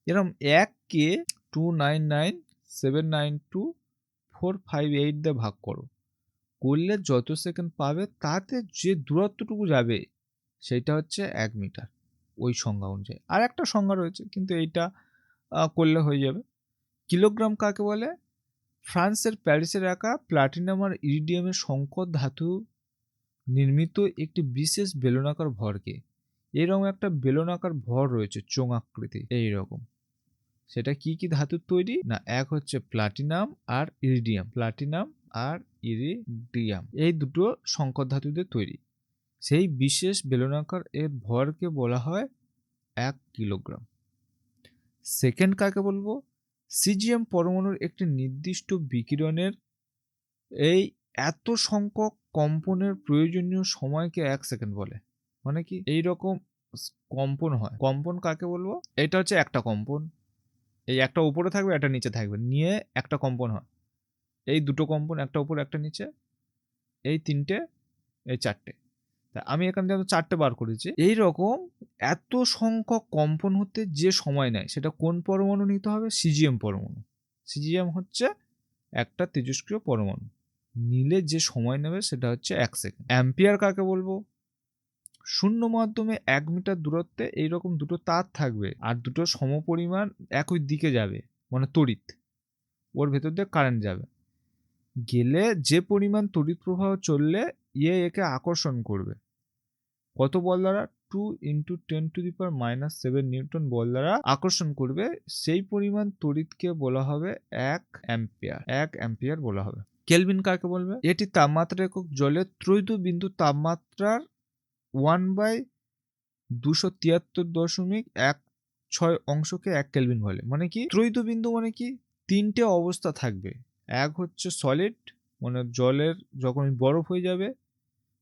এরকম 1কে 299,792,458 দিয়ে ভাগ করো, করলে যত সেকেন্ড পাবে তাতে যে দূরত্বটুকু যাবে সেটা হচ্ছে 1 মিটার, ওই সংজ্ঞা অনুযায়ী। আর একটা সংজ্ঞা রয়েছে কিন্তু এইটা করলে হয়ে যাবে। কিলোগ্রাম কাকে বলে, ফ্রান্সের প্যারিসের একা প্লাটিনাম আর ইরিডিয়ামের সংকর ধাতু নির্মিত একটি বিশেষ বেলনাকার ভরকে, এরকম একটা বেলনাকার ভর রয়েছে চোঙাকৃতি এইরকম, সেটা কি কি ধাতুর তৈরি না, এক হচ্ছে প্লাটিনাম আর ইরিডিয়াম, এই দুটো সংকর ধাতুদের তৈরি। সেই বিশেষ বেলনাকার এর ভরকে বলা হয় 1 কিলোগ্রাম। সেকেন্ড কাকে বলবো, সিজিএম পরমাণুর একটি নির্দিষ্ট বিকিরণের এই এত সংখ্যক কম্পনের প্রয়োজনীয় সময়কে 1 সেকেন্ড বলে। মানে কি এই রকম কম্পন হয়, কম্পন কাকে বলবো, এটা হচ্ছে একটা কম্পন, এই একটা উপরে থাকবে একটা নিচে থাকবে, নিয়ে একটা কম্পন হয়। এই দুটো কম্পন, একটা উপরে একটা নিচে, এই 3টে, এই 4টে, তা আমি এখান থেকে 4টে বার করেছি। এই রকম এত সংখ্যক কম্পন হতে যে সময় নেয় সেটা কোন পরমাণু নিতে হবে, সিজিএম পরমাণু। সিজিএম হচ্ছে একটা তেজস্ক্রিয় পরমাণু, নিলে যে সময় নেবে সেটা হচ্ছে 1 সেকেন্ড। অ্যাম্পিয়ার কাকে বলবো, শূন্য মাধ্যমে 1 মিটার দূরত্বে এইরকম দুটো তার থাকবে আর দুটো সমপরিমাণ একই দিকে যাবে, মানে তড়িৎ, ওর ভেতর দিয়ে কারেন্ট যাবে, গেলে যে পরিমাণ তড়িৎ প্রবাহ চললে একে আকর্ষণ করবে কত বল দ্বারা, 2 × 10⁻⁷ নিউটন বল দ্বারা আকর্ষণ করবে, সেই পরিমাণ তড়িৎকে বলা হবে 1 অ্যাম্পিয়ার বলা হবে। কেলভিন কাকে বলবে, এটি তাপমাত্রা একক জলের ত্রৈধ বিন্দু তাপমাত্রার 1/273.16 অংশকে 1 কেলভিন বলে। মানে কি ত্রৈধ বিন্দু মানে কি, 3টে অবস্থা থাকবে, এক হচ্ছে সলিড মানে জলের যখন বরফ হয়ে যাবে,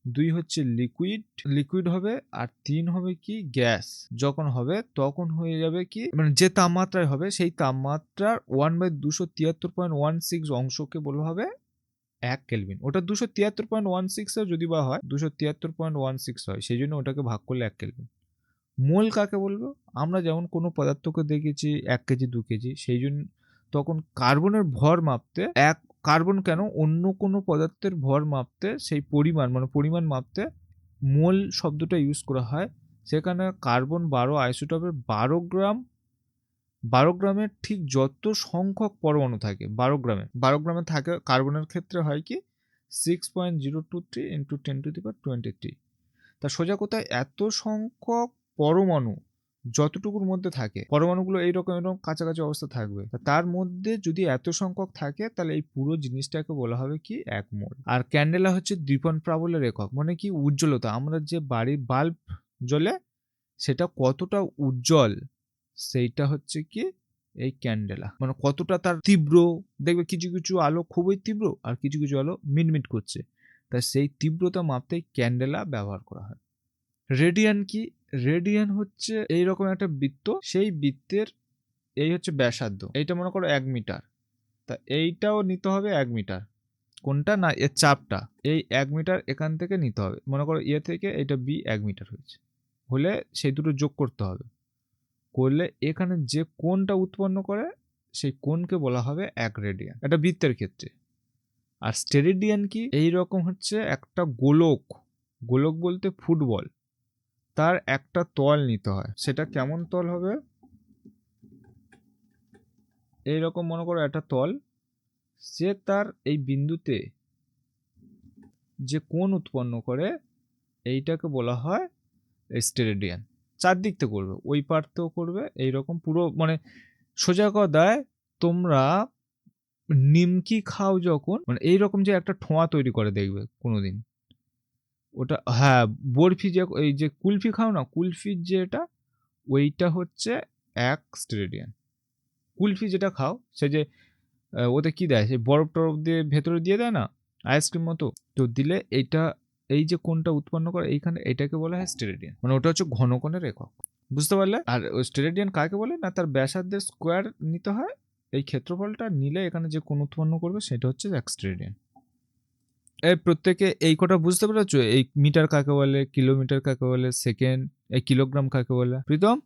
2 হচ্ছে লিকুইড হবে, আর 3 হবে কি গ্যাস যখন হবে তখন হয়ে যাবে কি, মানে যে তাপমাত্রায় হবে সেই তাপমাত্রার 1/273.16 অংশকে বলা হবে 1 কেলভিন। ওটা 273.16 যদি বা হয়, 273.16 হয়, সেই জন্য ওটাকে ভাগ করলে 1 কেলভিন। মোল কাকে বলবো, আমরা যেমন কোনো পদার্থকে দেখেছি 1 কেজি 2 কেজি, সেই জন্য তখন কার্বনের ভর মাপতে 1 কার্বন কেন, অন্য কোনো পদার্থের ভর মাপতে সেই পরিমাণ মানে পরিমাণ মাপতে মোল শব্দটা ইউজ করা হয়। সেখানে কার্বন 12 আইসোটোপের 12 গ্রামের ঠিক যত সংখ্যক পরমাণু থাকে 12 গ্রামে থাকে কার্বনের ক্ষেত্রে হয় কি 6.023 ইন্টু 10⁻23। তা সোজা কথায় এত সংখ্যক পরমাণু যতটুকুর মধ্যে থাকে, পরমাণুগুলো এইরকম এরকম কাছাকাছি অবস্থা থাকবে, তা তার মধ্যে যদি এত সংখ্যক থাকে তাহলে এই পুরো জিনিসটাকে বলা হবে কি 1 মোল। আর ক্যান্ডেলা হচ্ছে দীপন প্রাবল্যের একক, মানে কি উজ্জ্বলতা। আমরা যে বাড়ির বাল্ব জ্বলে সেটা কতটা উজ্জ্বল সেইটা হচ্ছে কি এই ক্যান্ডেলা, মানে কতটা তার তীব্র। দেখবে কিছু কিছু আলো খুবই তীব্র আর কিছু কিছু আলো মিটমিট করছে, তাই সেই তীব্রতা মাপতে ক্যান্ডেলা ব্যবহার করা হয়। রেডিয়ান কি? রেডিয়ান হচ্ছে এইরকম একটা বৃত্ত, সেই বৃত্তের এই হচ্ছে ব্যাসার্ধ, এইটা মনে করো 1 মিটার, তা এইটাও নিতে হবে 1 মিটার। কোনটা না এর চাপটা, এই 1 মিটার এখান থেকে নিতে হবে। মনে করো এ থেকে এটা বি 1 মিটার হয়েছে, হলে সেই দুটো যোগ করতে হবে, করলে এখানে যে কোণটা উৎপন্ন করে সেই কোণকে বলা হবে 1 রেডিয়ান, এটা বৃত্তের ক্ষেত্রে। আর স্টেরেডিয়ান কি? এই রকম হচ্ছে একটা গোলক, গোলক বলতে ফুটবল, তার একটা তল নিতে হয়। সেটা কেমন তল হবে? এইরকম মনে করো একটা তল, সে তার এই বিন্দুতে যে কোণ উৎপন্ন করে এইটাকে বলা হয় স্টেরেডিয়ান। চারদিক থেকে করবে, ওই পারতেও করবে, এইরকম পুরো মানে সোজা কথায় তোমরা নিমকি খাও যখন, মানে এইরকম যে একটা ঠোঁয়া তৈরি করে দেখবে কোনোদিন, ওটা হ্যাঁ বরফি, যে এই যে কুলফি খাও না, কুলফির যেটা ওইটা হচ্ছে 1 স্টেরেডিয়ান। কুলফি যেটা খাও সে যে ওতে কি দেয়, সেই বরফ টরফ দিয়ে ভেতরে দিয়ে দেয় না আইসক্রিম মতো, তো দিলে এইটা এই যে কোনটা উৎপন্ন করে এইখানে এটাকে বলা হয় স্টেরেডিয়ান, মানে ওটা হচ্ছে ঘন কোণের একক। বুঝতে পারলে? আর স্টেরেডিয়ান কাকে বলে না, তার ব্যাসার্ধের স্কোয়ার নিতে হয়, এই ক্ষেত্রফলটা নিলে এখানে যে কোণ উৎপন্ন করবে সেটা হচ্ছে 1 স্টেরেডিয়ান। এই প্রত্যেকে এই কটা বুঝতে পেরেছো? এই মিটার কাকে বলে, কিলোমিটার কাকে বলে, সেকেন্ড, এই কিলোগ্রাম কাকে বলে? প্রীতম,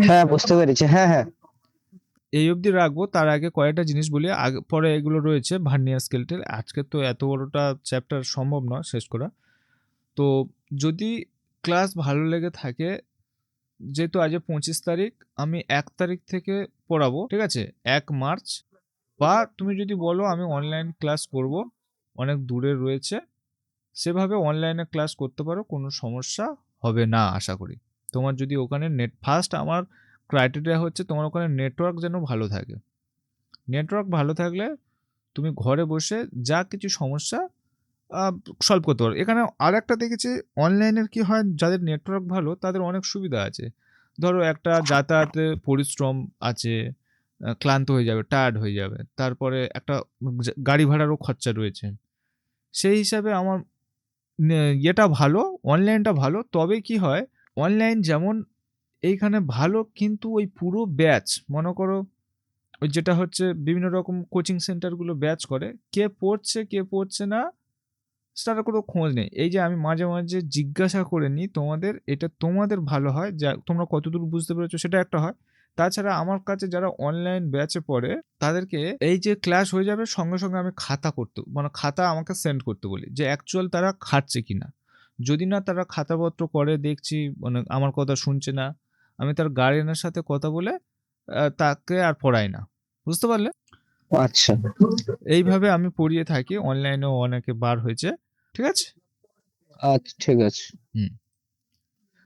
হ্যাঁ বুঝতে পেরেছি, হ্যাঁ হ্যাঁ। এই অবধি রাখবো, তার আগে কয়েকটা জিনিস বলি, আগে পরে এগুলো রয়েছে ভার্নিয়ার স্কেলটের। আজকে তো এত বড়টা চ্যাপ্টার সম্ভব নয় শেষ করা। তো যদি ক্লাস ভালো লেগে থাকে, যেহেতু আজ 25 তারিখ, আমি 1 তারিখ থেকে পড়াবো, ঠিক আছে? 1 মার্চ। বা তুমি যদি বলো আমি অনলাইন ক্লাস করব, অনেক দূরে রয়েছে, সেভাবে অনলাইনে ক্লাস করতে পারো, কোনো সমস্যা হবে না আশা করি। তোমার যদি ওখানে ফার্স্ট আমার ক্রাইটেরিয়া হচ্ছে তোমার ওখানে নেটওয়ার্ক যেন ভালো থাকে। নেটওয়ার্ক ভালো থাকলে তুমি ঘরে বসে যা কিছু সমস্যা সলভ করতে পারো। এখানে আর একটা দেখেছি, অনলাইনের কি হয়, যাদের নেটওয়ার্ক ভালো তাদের অনেক সুবিধা আছে। ধরো একটা যাতায়াতে পরিশ্রম আছে, ক্লান্ত হয়ে যাবে, টায়ার্ড হয়ে যাবে, তারপরে একটা গাড়ি ভাড়ারও খরচা রয়েছে। সেই হিসাবে আমার ইয়েটা ভালো, অনলাইনটা ভালো। তবে কি হয়, অনলাইন যেমন এইখানে ভালো, কিন্তু ওই পুরো ব্যাচ, মনে করো ওই যেটা হচ্ছে বিভিন্ন রকম কোচিং সেন্টারগুলো ব্যাচ করে, কে পড়ছে কে পড়ছে না তার কোনো খোঁজ নেই। এই যে আমি মাঝে মাঝে জিজ্ঞাসা করে নিই তোমাদের, এটা তোমাদের ভালো হয়, যা তোমরা কতদূর বুঝতে পেরেছো সেটা একটা হয়। তাছাড়া আমার কাছে যারা অনলাইন ব্যাচে পড়ে তাদেরকে এই যে ক্লাস হয়ে যাবে সঙ্গে সঙ্গে আমি খাতা করতে, মানে খাতা আমাকে সেন্ড করতে বলি, যে অ্যাকচুয়াল তারা খাটছে কিনা। যদি না তারা খাতাপত্র করে দেখছি মানে আমার কথা শুনছে না, আমি তার গার্ডিয়ানের সাথে কথা বলে তাকে আর পড়াই না। বুঝতে পারলে? আচ্ছা এইভাবে আমি পড়িয়ে থাকি, অনলাইনেও অনেকে বার হয়েছে। ঠিক আছে? আচ্ছা, ঠিক আছে। হুম।